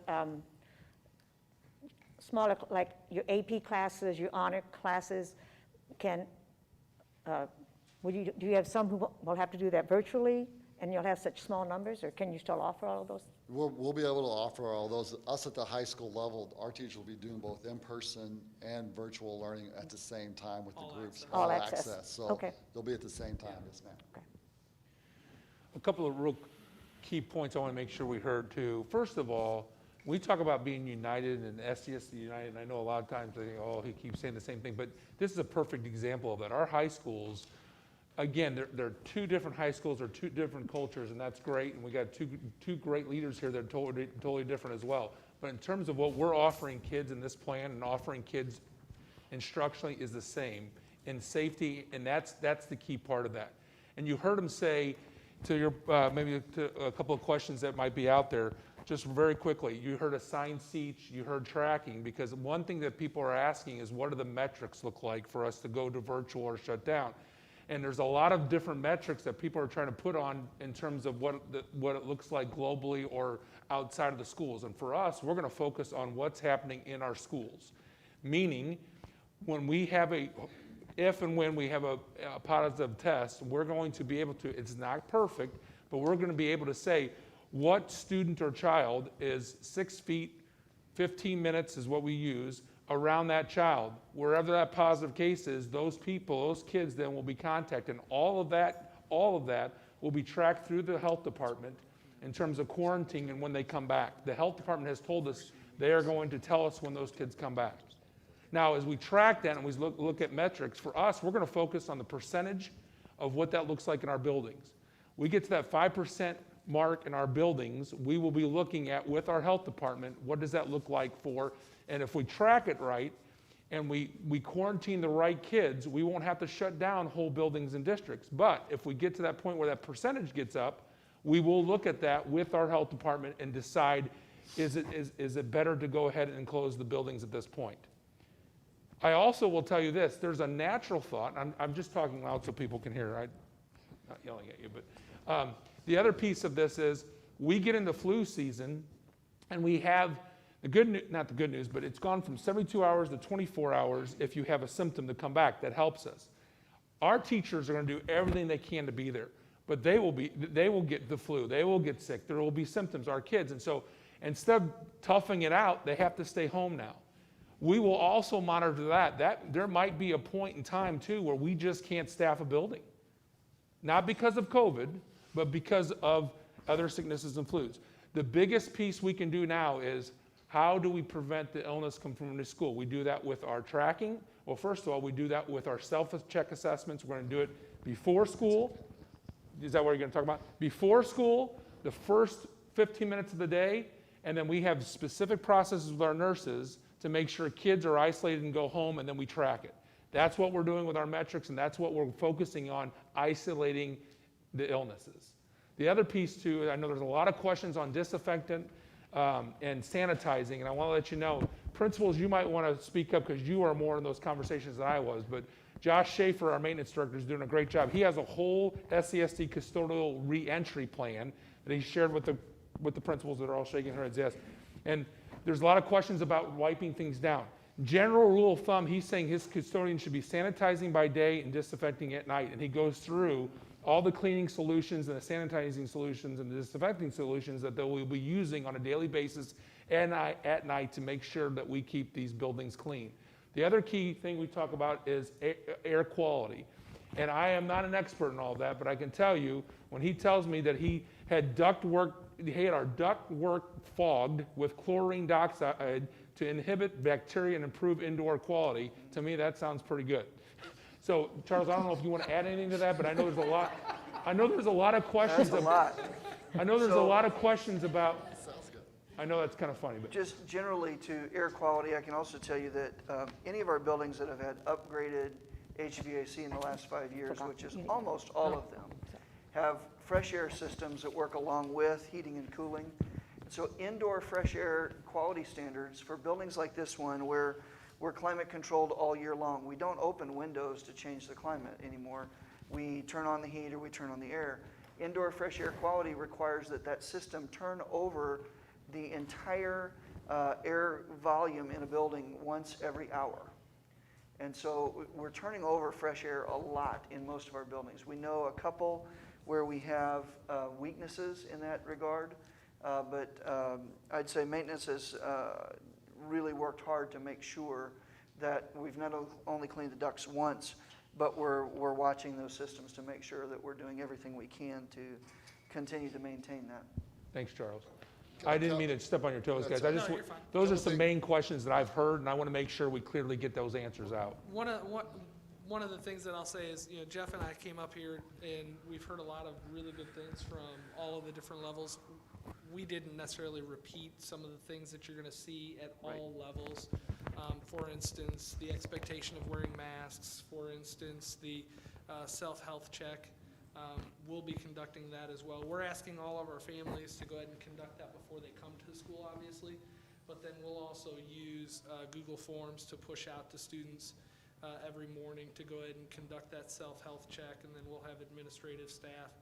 smaller, like your AP classes, your honor classes? Do you have some who will have to do that virtually, and you'll have such small numbers, or can you still offer all of those? We'll be able to offer all those. Us at the high school level, our teachers will be doing both in-person and virtual learning at the same time with the groups. All access. So Okay. they'll be at the same time, yes, ma'am. Okay. A couple of real key points I want to make sure we heard too. First of all, we talk about being united and SCSD united, and I know a lot of times they think, oh, he keeps saying the same thing, but this is a perfect example of that. Our high schools, again, they're two different high schools, they're two different cultures, and that's great, and we got two great leaders here that are totally different as well. But in terms of what we're offering kids in this plan and offering kids instructionally is the same in safety, and that's the key part of that. And you heard him say, to your maybe to a couple of questions that might be out there, just very quickly, you heard assigned seats, you heard tracking, because one thing that people are asking is what do the metrics look like for us to go to virtual or shut down? And there's a lot of different metrics that people are trying to put on in terms of what it looks like globally or outside of the schools. And for us, we're going to focus on what's happening in our schools. Meaning, when we have if and when we have a positive test, we're going to be able to, it's not perfect, but we're going to be able to say what student or child is 6 feet, 15 minutes is what we use, around that child. Wherever that positive case is, those people, those kids then will be contacted. And all of that will be tracked through the health department in terms of quarantine and when they come back. The health department has told us they are going to tell us when those kids come back. Now, as we track that and we look at metrics, for us, we're going to focus on the percentage of what that looks like in our buildings. We get to that 5% mark in our buildings, we will be looking at with our health department, what does that look like for, and if we track it right and we quarantine the right kids, we won't have to shut down whole buildings and districts. But if we get to that point where that percentage gets up, we will look at that with our health department and decide, is it better to go ahead and close the buildings at this point? I also will tell you this, there's a natural thought, I'm just talking loud so people can hear, I'm not yelling at you, but the other piece of this is we get into flu season and we have the good news, not the good news, but it's gone from 72 hours to 24 hours if you have a symptom to come back. That helps us. Our teachers are going to do everything they can to be there, but they will get the flu. They will get sick. There will be symptoms, our kids. And so instead of toughing it out, they have to stay home now. We will also monitor that. There might be a point in time too where we just can't staff a building. Not because of COVID, but because of other sicknesses and flus. The biggest piece we can do now is how do we prevent the illness from the school? We do that with our tracking. Well, first of all, we do that with our self-check assessments. We're going to do it before school. Is that what you're going to talk about? Before school, the first 15 minutes of the day, and then we have specific processes with our nurses to make sure kids are isolated and go home, and then we track it. That's what we're doing with our metrics, and that's what we're focusing on, isolating the illnesses. The other piece too, I know there's a lot of questions on disinfectant and sanitizing, and I want to let you know, principals, you might want to speak up because you are more in those conversations than I was, but Josh Schaefer, our maintenance director, is doing a great job. He has a whole SCSD custodial re-entry plan that he shared with the principals that are all shaking their heads yes. And there's a lot of questions about wiping things down. General rule of thumb, he's saying his custodian should be sanitizing by day and disinfecting at night, and he goes through all the cleaning solutions and the sanitizing solutions and the disinfecting solutions that they will be using on a daily basis and at night to make sure that we keep these buildings clean. The other key thing we talk about is air quality. And I am not an expert in all of that, but I can tell you, when he tells me that he had our duct work fogged with chlorine dioxide to inhibit bacteria and improve indoor quality, to me that sounds pretty good. So, Charles, I don't know if you want to add anything to that, but I know there's a lot. I know there's a lot of questions. That's a lot. I know there's a lot of questions about. I know that's kind of funny, but just generally to air quality, I can also tell you that any of our buildings that have had upgraded HVAC in the last 5 years, which is almost all of them, have fresh air systems that work along with heating and cooling. So indoor fresh air quality standards for buildings like this one, where we're climate controlled all year long. We don't open windows to change the climate anymore. We turn on the heat or we turn on the air. Indoor fresh air quality requires that system turn over the entire air volume in a building once every hour. And so we're turning over fresh air a lot in most of our buildings. We know a couple where we have weaknesses in that regard, but I'd say maintenance has really worked hard to make sure that we've not only cleaned the ducts once, but we're watching those systems to make sure that we're doing everything we can to continue to maintain that. Thanks, Charles. I didn't mean to step on your toes, guys. Those are some thing. main questions that I've heard, and I want to make sure we clearly get those answers out. One of the things that I'll say is, Jeff and I came up here and we've heard a lot of really good things from all of the different levels. We didn't necessarily repeat some of the things that you're going to see at all levels. For instance, the expectation of wearing masks. For instance, the self-health check. We'll be conducting that as well. We're asking all of our families to go ahead and conduct that before they come to the school, obviously. But then we'll also use Google Forms to push out to students every morning to go ahead and conduct that self-health check. And then we'll have administrative staff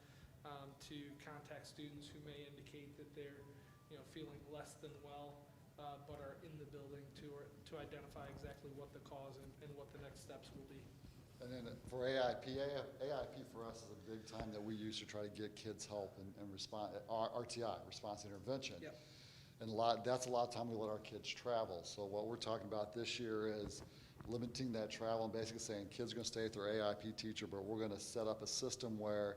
to contact students who may indicate that they're feeling less than well, but are in the building to identify exactly what the cause and what the next steps will be. And then for AIP for us is a big time that we use to try to get kids help and respond, RTI, response intervention. Yep. And that's a lot of time we let our kids travel. So what we're talking about this year is limiting that travel and basically saying kids are going to stay with their AIP teacher, but we're going to set up a system where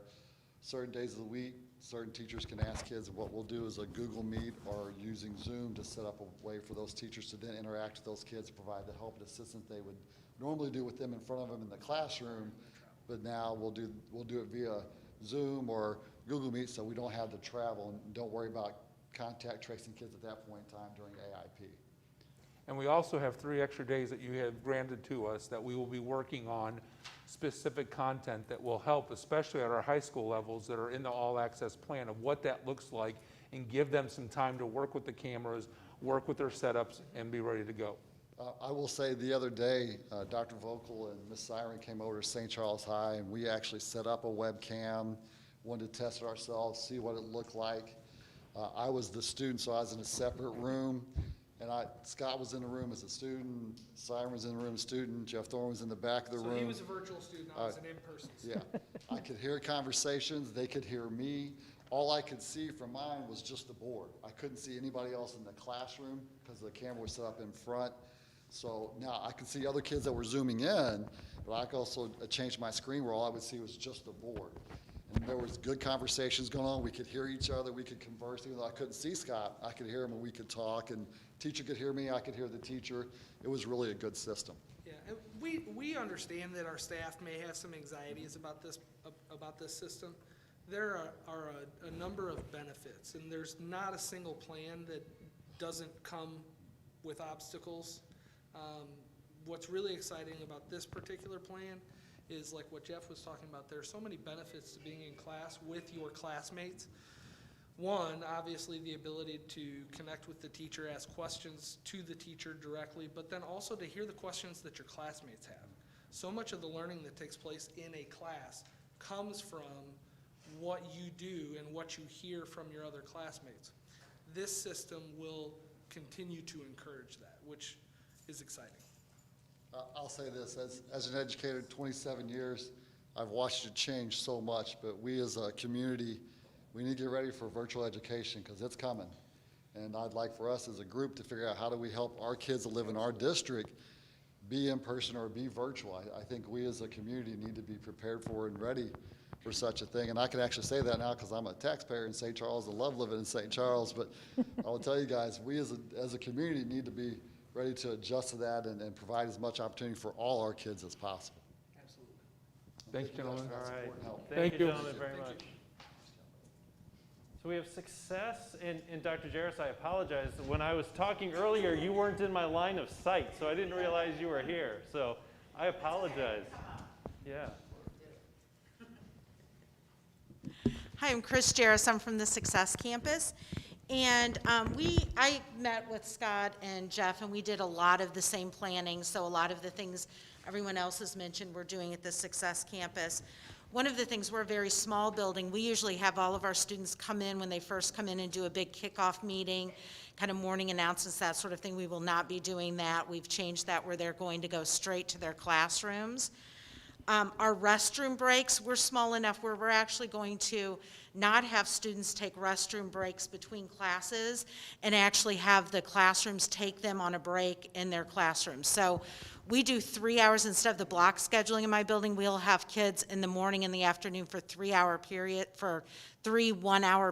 certain days of the week, certain teachers can ask kids, and what we'll do is a Google Meet or using Zoom to set up a way for those teachers to then interact with those kids and provide the help and assistance they would normally do with them in front of them in the classroom, but now we'll do it via Zoom or Google Meet so we don't have the travel and don't worry about contact tracing kids at that point in time during AIP. And we also have 3 extra days that you have granted to us that we will be working on specific content that will help, especially at our high school levels that are in the all-access plan of what that looks like and give them some time to work with the cameras, work with their setups, and be ready to go. I will say the other day, Dr. Vocal and Ms. Siren came over to St. Charles High, and we actually set up a webcam, wanted to test it ourselves, see what it looked like. I was the student, so I was in a separate room, and Scott was in the room as a student, Siren was in the room as a student, Jeff Thorne was in the back of the room. So he was a virtual student, I was an in-person student. Yeah, I could hear conversations, they could hear me. All I could see from mine was just the board. I couldn't see anybody else in the classroom because the camera was set up in front. So now I can see other kids that were zooming in, but I could also change my screen where all I would see was just the board. And there was good conversations going on. We could hear each other. We could converse. Even though I couldn't see Scott, I could hear him and we could talk. And teacher could hear me. I could hear the teacher. It was really a good system. Yeah, and we understand that our staff may have some anxieties about this system. There are a number of benefits, and there's not a single plan that doesn't come with obstacles. What's really exciting about this particular plan is like what Jeff was talking about. There are so many benefits to being in class with your classmates. One, obviously the ability to connect with the teacher, ask questions to the teacher directly, but then also to hear the questions that your classmates have. So much of the learning that takes place in a class comes from what you do and what you hear from your other classmates. This system will continue to encourage that, which is exciting. I'll say this, as an educator, 27 years, I've watched it change so much, but we as a community, we need to get ready for virtual education because it's coming. And I'd like for us as a group to figure out how do we help our kids that live in our district be in person or be virtual. I think we as a community need to be prepared for and ready for such a thing. And I can actually say that now because I'm a taxpayer in St. Charles. I love living in St. Charles, but I will tell you guys, we as a community need to be ready to adjust to that and provide as much opportunity for all our kids as possible. Absolutely. Thanks, gentlemen. All right. Thank Thank you, gentlemen, very much. So we have success, and Dr. Jarris, I apologize. When I was talking earlier, you weren't in my line of sight, so I didn't realize you were here. So I apologize. Yeah. Hi, I'm Chris Jarris. I'm from the Success Campus. And I met with Scott and Jeff, and we did a lot of the same planning. So a lot of the things everyone else has mentioned we're doing at the Success Campus. One of the things, we're a very small building. We usually have all of our students come in when they first come in and do a big kickoff meeting, kind of morning announcements, that sort of thing. We will not be doing that. We've changed that where they're going to go straight to their classrooms. Our restroom breaks, we're small enough where we're actually going to not have students take restroom breaks between classes and actually have the classrooms take them on a break in their classrooms. So we do 3 hours instead of the block scheduling in my building. We'll have kids in the morning and the afternoon for 3 1-hour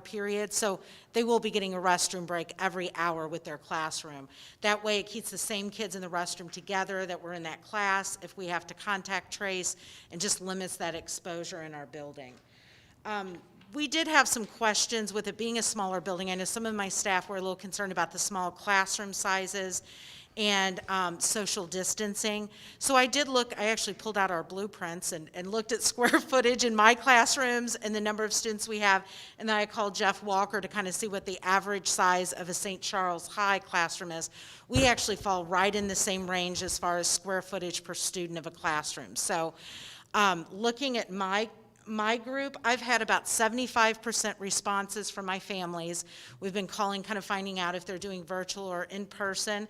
periods. So they will be getting a restroom break every hour with their classroom. That way it keeps the same kids in the restroom together that were in that class if we have to contact trace, and just limits that exposure in our building. We did have some questions with it being a smaller building. I know some of my staff were a little concerned about the small classroom sizes and social distancing. So I did look, I actually pulled out our blueprints and looked at square footage in my classrooms and the number of students we have, and then I called Jeff Walker to kind of see what the average size of a St. Charles High classroom is. We actually fall right in the same range as far as square footage per student of a classroom. So looking at my group, I've had about 75% responses from my families. We've been calling, kind of finding out if they're doing virtual or in person.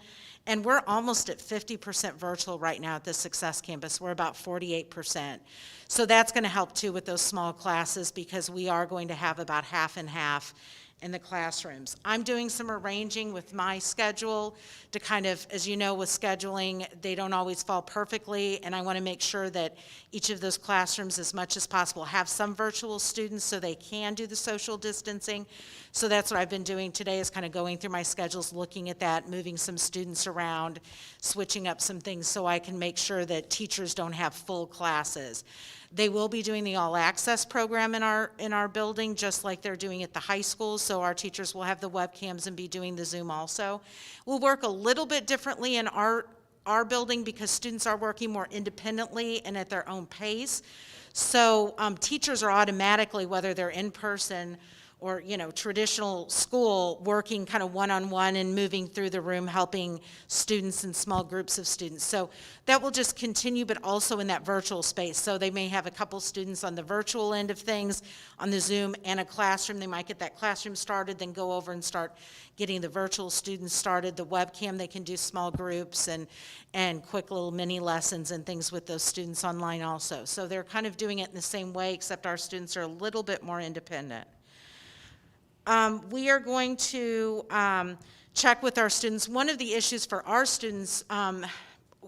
And we're almost at 50% virtual right now at the Success Campus. We're about 48%. So that's going to help too with those small classes, because we are going to have about half and half in the classrooms. I'm doing some arranging with my schedule to kind of, as you know, with scheduling, they don't always fall perfectly, and I want to make sure that each of those classrooms, as much as possible, have some virtual students so they can do the social distancing. So that's what I've been doing today, is kind of going through my schedules, looking at that, moving some students around, switching up some things so I can make sure that teachers don't have full classes. They will be doing the All Access program in our building, just like they're doing at the high school, so our teachers will have the webcams and be doing the Zoom also. We'll work a little bit differently in our building because students are working more independently and at their own pace. So teachers are automatically, whether they're in person or, you know, traditional school, working kind of one-on-one and moving through the room, helping students in small groups of students. So that will just continue, but also in that virtual space. So they may have a couple students on the virtual end of things, on the Zoom, and a classroom. They might get that classroom started, then go over and start getting the virtual students started. The webcam, they can do small groups and quick little mini lessons and things with those students online also. So they're kind of doing it in the same way, except our students are a little bit more independent. We are going to check with our students. One of the issues for our students,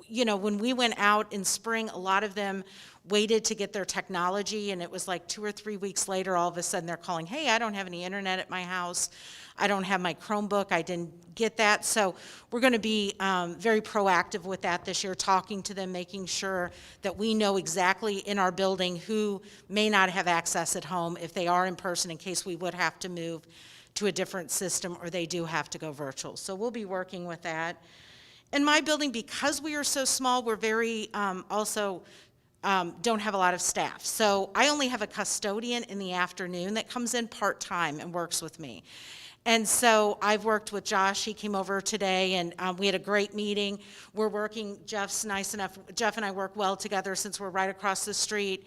you know, when we went out in spring, a lot of them waited to get their technology, and it was like 2 or 3 weeks later, all of a sudden they're calling, hey, I don't have any internet at my house. I don't have my Chromebook. I didn't get that. So we're going to be very proactive with that this year, talking to them, making sure that we know exactly in our building who may not have access at home if they are in person, in case we would have to move to a different system or they do have to go virtual. So we'll be working with that. In my building, because we are so small, we're very also don't have a lot of staff. So I only have a custodian in the afternoon that comes in part-time and works with me. And so I've worked with Josh. He came over today, and we had a great meeting. We're working, Jeff's nice enough. Jeff and I work well together since we're right across the street.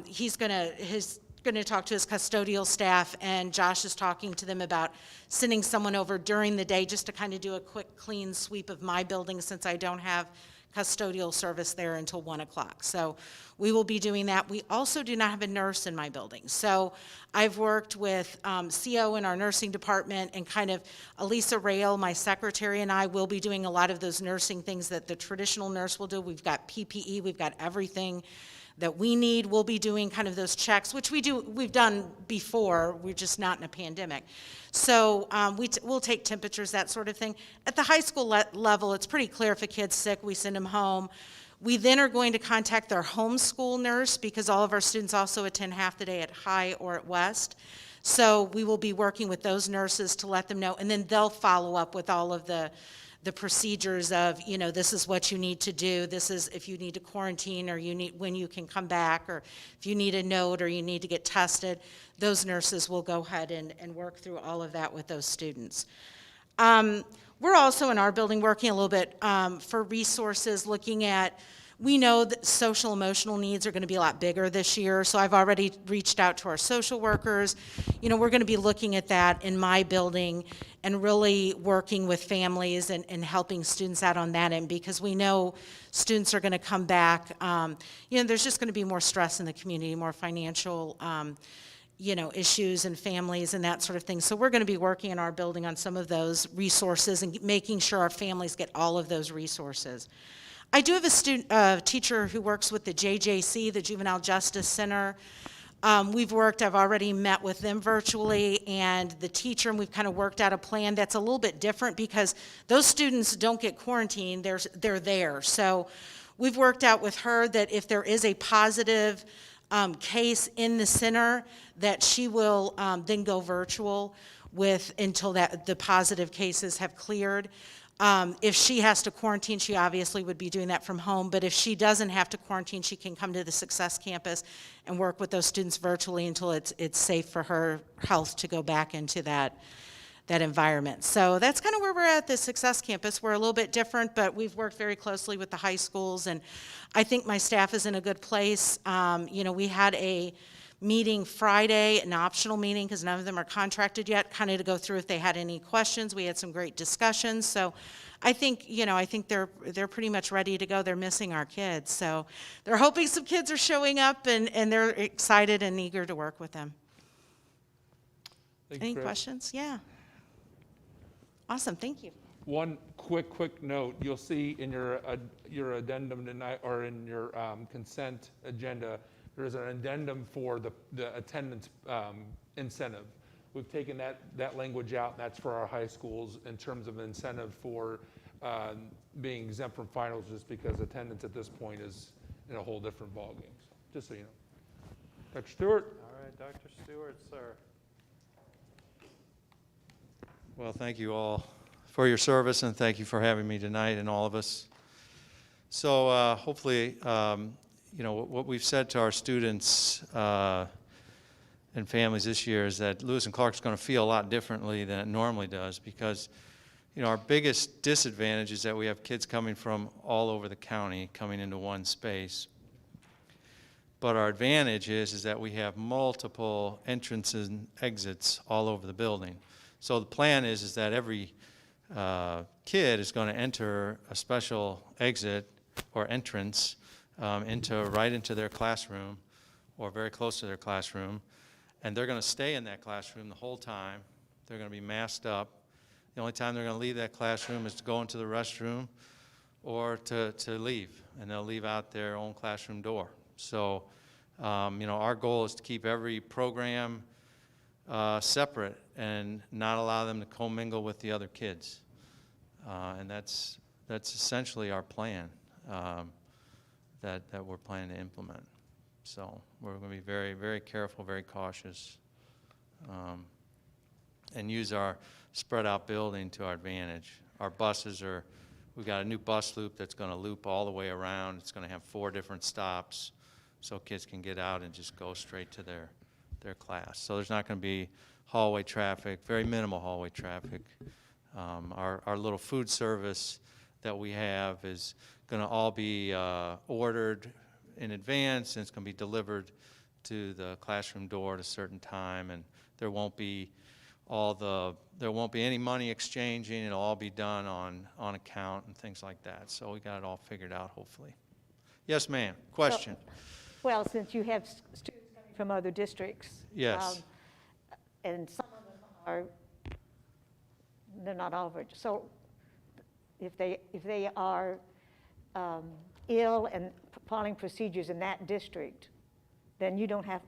He's going to talk to his custodial staff, and Josh is talking to them about sending someone over during the day just to kind of do a quick clean sweep of my building, since I don't have custodial service there until 1 o'clock. So we will be doing that. We also do not have a nurse in my building. So I've worked with CO in our nursing department, and kind of Elisa Rail, my secretary, and I will be doing a lot of those nursing things that the traditional nurse will do. We've got PPE, we've got everything that we need. We'll be doing kind of those checks, which we've done before, we're just not in a pandemic. So we'll take temperatures, that sort of thing. At the high school level, it's pretty clear if a kid's sick, we send them home. We then are going to contact their homeschool nurse, because all of our students also attend half the day at High or at West. So we will be working with those nurses to let them know, and then they'll follow up with all of the procedures of, you know, this is what you need to do, this is if you need to quarantine, or you need when you can come back, or if you need a note or you need to get tested. Those nurses will go ahead and work through all of that with those students. We're also in our building working a little bit for resources, looking at, we know that social emotional needs are going to be a lot bigger this year, so I've already reached out to our social workers. You know, we're going to be looking at that in my building and really working with families and helping students out on that end, because we know students are going to come back. You know, there's just going to be more stress in the community, more financial you know, issues and families and that sort of thing. So we're going to be working in our building on some of those resources and making sure our families get all of those resources. I do have a teacher who works with the JJC, the Juvenile Justice Center. I've already met with them virtually, and the teacher, and we've kind of worked out a plan that's a little bit different, because those students don't get quarantined, they're there. So we've worked out with her that if there is a positive case in the center, that she will then go virtual until the positive cases have cleared. If she has to quarantine, she obviously would be doing that from home, but if she doesn't have to quarantine, she can come to the Success Campus and work with those students virtually until it's safe for her health to go back into that environment. So that's kind of where we're at the Success Campus. We're a little bit different, but we've worked very closely with the high schools, and I think my staff is in a good place. You know, we had a meeting Friday, an optional meeting, because none of them are contracted yet, kind of to go through if they had any questions. We had some great discussions. So I think, you know, they're pretty much ready to go. They're missing our kids. So they're hoping some kids are showing up, and they're excited and eager to work with them. Any questions? Yeah. Awesome, thank you. One quick note, you'll see in your addendum tonight, or in your consent agenda, there's an addendum for the attendance incentive. We've taken that language out, and that's for our high schools in terms of incentive for being exempt from finals, just because attendance at this point is in a whole different ballgame. Just so you know. Dr. Stewart. All right, Dr. Stewart, sir. Well, thank you all for your service, and thank you for having me tonight, and all of us. So hopefully, you know, what we've said to our students and families this year is that Lewis and Clark is going to feel a lot differently than it normally does, because, you know, our biggest disadvantage is that we have kids coming from all over the county coming into one space. But our advantage is that we have multiple entrances and exits all over the building. So the plan is that every kid is going to enter a special exit or entrance right into their classroom, or very close to their classroom, and they're going to stay in that classroom the whole time. They're going to be masked up, The only time they're going to leave that classroom is to go into the restroom or to leave, and they'll leave out their own classroom door. So, our goal is to keep every program separate and not allow them to commingle with the other kids. And that's essentially our plan that we're planning to implement. So we're going to be very, very careful, very cautious, and use our spread out building to our advantage. Our buses we've got a new bus loop that's going to loop all the way around. It's going to have 4 different stops so kids can get out and just go straight to their class. So there's not going to be hallway traffic, very minimal hallway traffic. Our little food service that we have is going to all be ordered in advance, and it's going to be delivered to the classroom door at a certain time, and there won't be any money exchanging. It'll all be done on account and things like that. So we got it all figured out, hopefully. Yes, ma'am. Question. Well, since you have students coming from other districts. Yes. And some of them they're not all virtual. So if they are ill and following procedures in that district, then you don't have,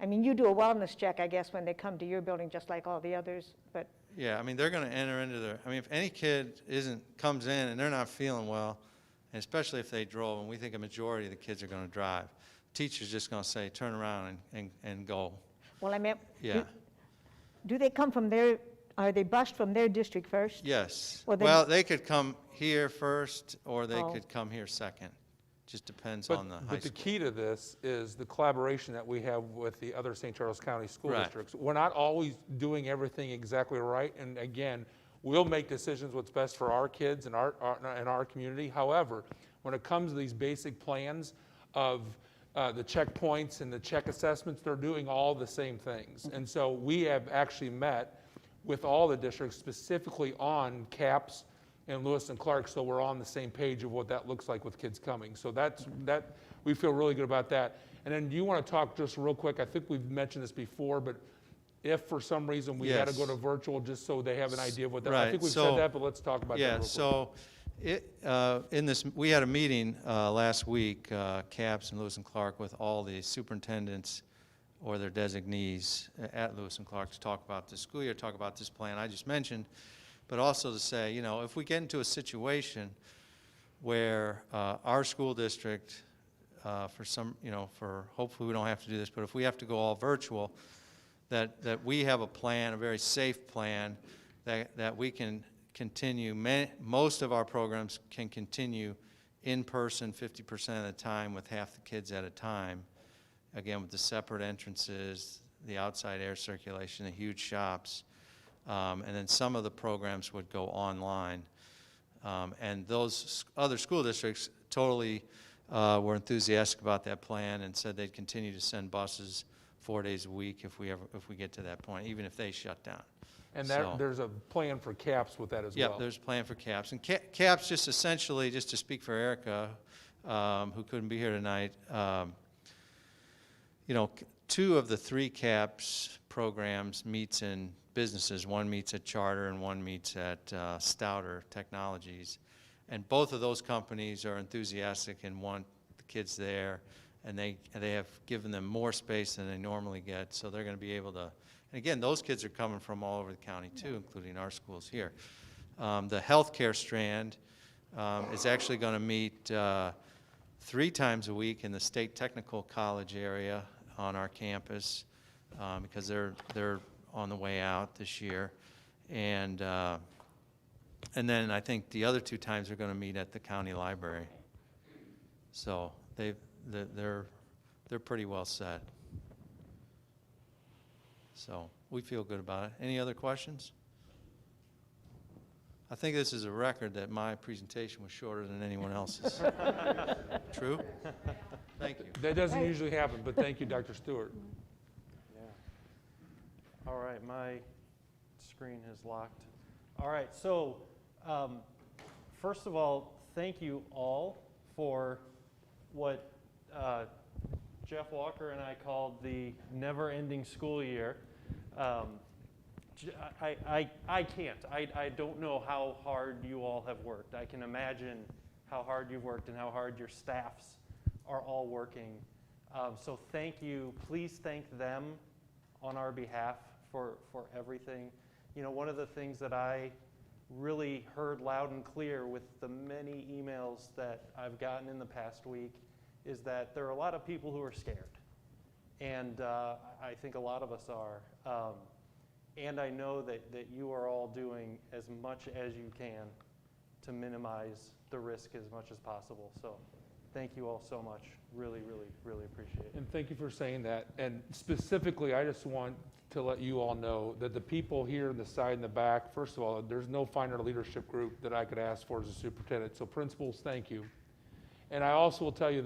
you do a wellness check, I guess, when they come to your building, just like all the others, but. Yeah, they're going to enter into if any kid comes in and they're not feeling well, and especially if they drove, and we think a majority of the kids are going to drive, teacher's just going to say, turn around and go. Well, I meant, yeah. Do they come from are they bused from their district first? Yes. Well, they could come here first, or they could come here second. Just depends on the high school. But the key to this is the collaboration that we have with the other St. Charles County school districts. We're not always doing everything exactly right, and again, we'll make decisions what's best for our kids and our community. However, when it comes to these basic plans of the checkpoints and the check assessments, they're doing all the same things. And so we have actually met with all the districts specifically on CAPS and Lewis and Clark, so we're on the same page of what that looks like with kids coming. So we feel really good about that. And then do you want to talk just real quick? I think we've mentioned this before, but if for some reason we had to go to virtual, just so they have an idea of what that, I think we've said that, but let's talk about that real quick. We had a meeting last week, CAPS and Lewis and Clark, with all the superintendents or their designees at Lewis and Clark to talk about this school year, talk about this plan I just mentioned, but also to say, if we get into a situation where our school district, hopefully we don't have to do this, but if we have to go all virtual, that we have a plan, a very safe plan, that we can continue. Most of our programs can continue in person 50% of the time with half the kids at a time. Again, with the separate entrances, the outside air circulation, the huge shops. And then some of the programs would go online. And those other school districts totally were enthusiastic about that plan and said they'd continue to send buses 4 days a week if we get to that point, even if they shut down. And there's a plan for CAPS with that as well. Yeah, there's a plan for CAPS. And CAPS just essentially, just to speak for Erica, who couldn't be here tonight, 2 of the 3 CAPS programs meets in businesses. One meets at Charter and one meets at Stouter Technologies. And both of those companies are enthusiastic and want the kids there, and they have given them more space than they normally get, so they're going to be able to. And again, those kids are coming from all over the county too, including our schools here. The healthcare strand is actually going to meet 3 times a week in the State Technical College area on our campus because they're on the way out this year, and then I think the other 2 times they're going to meet at the county library. So they're pretty well set. So we feel good about it. Any other questions? I think this is a record that my presentation was shorter than anyone else's. True? Thank you. That doesn't usually happen, but thank you, Dr. Stewart. Yeah. All right, my screen has locked. All right, so first of all, thank you all for what Jeff Walker and I called the never-ending school year. I can't. I don't know how hard you all have worked. I can imagine how hard you've worked and how hard your staffs are all working. So thank you. Please thank them on our behalf for everything. You know, one of the things that I really heard loud and clear with the many emails that I've gotten in the past week is that there are a lot of people who are scared. And I think a lot of us are. And I know that you are all doing as much as you can to minimize the risk as much as possible. So thank you all so much. Really, really, really appreciate it. And thank you for saying that. And specifically, I just want to let you all know that the people here in the side and the back, first of all, there's no finer leadership group that I could ask for as a superintendent. So principals, thank you. And I also will tell you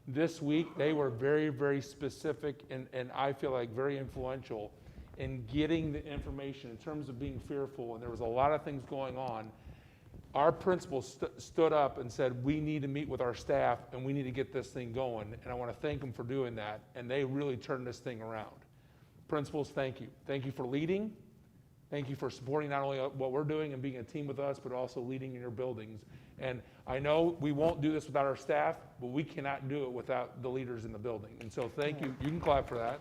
this week, they were very, very specific and I feel like very influential in getting the information in terms of being fearful. And there was a lot of things going on. Our principal stood up and said, we need to meet with our staff and we need to get this thing going. And I want to thank them for doing that. And they really turned this thing around. Principals, thank you. Thank you for leading. Thank you for supporting not only what we're doing and being a team with us, but also leading in your buildings. And I know we won't do this without our staff, but we cannot do it without the leaders in the building. And so thank you. You can clap for that.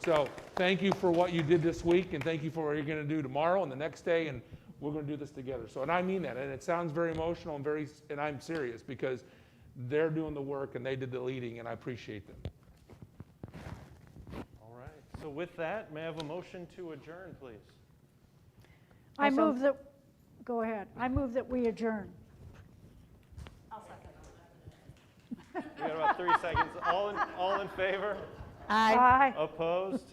So thank you for what you did this week, and thank you for what you're going to do tomorrow and the next day, and we're going to do this together. So, and I mean that, and it sounds very emotional and I'm serious because they're doing the work and they did the leading, and I appreciate them. All right. So with that, may I have a motion to adjourn, please? I move that, go ahead. I move that we adjourn. I'll second. We got about 3 seconds. All in favor? Aye. Opposed?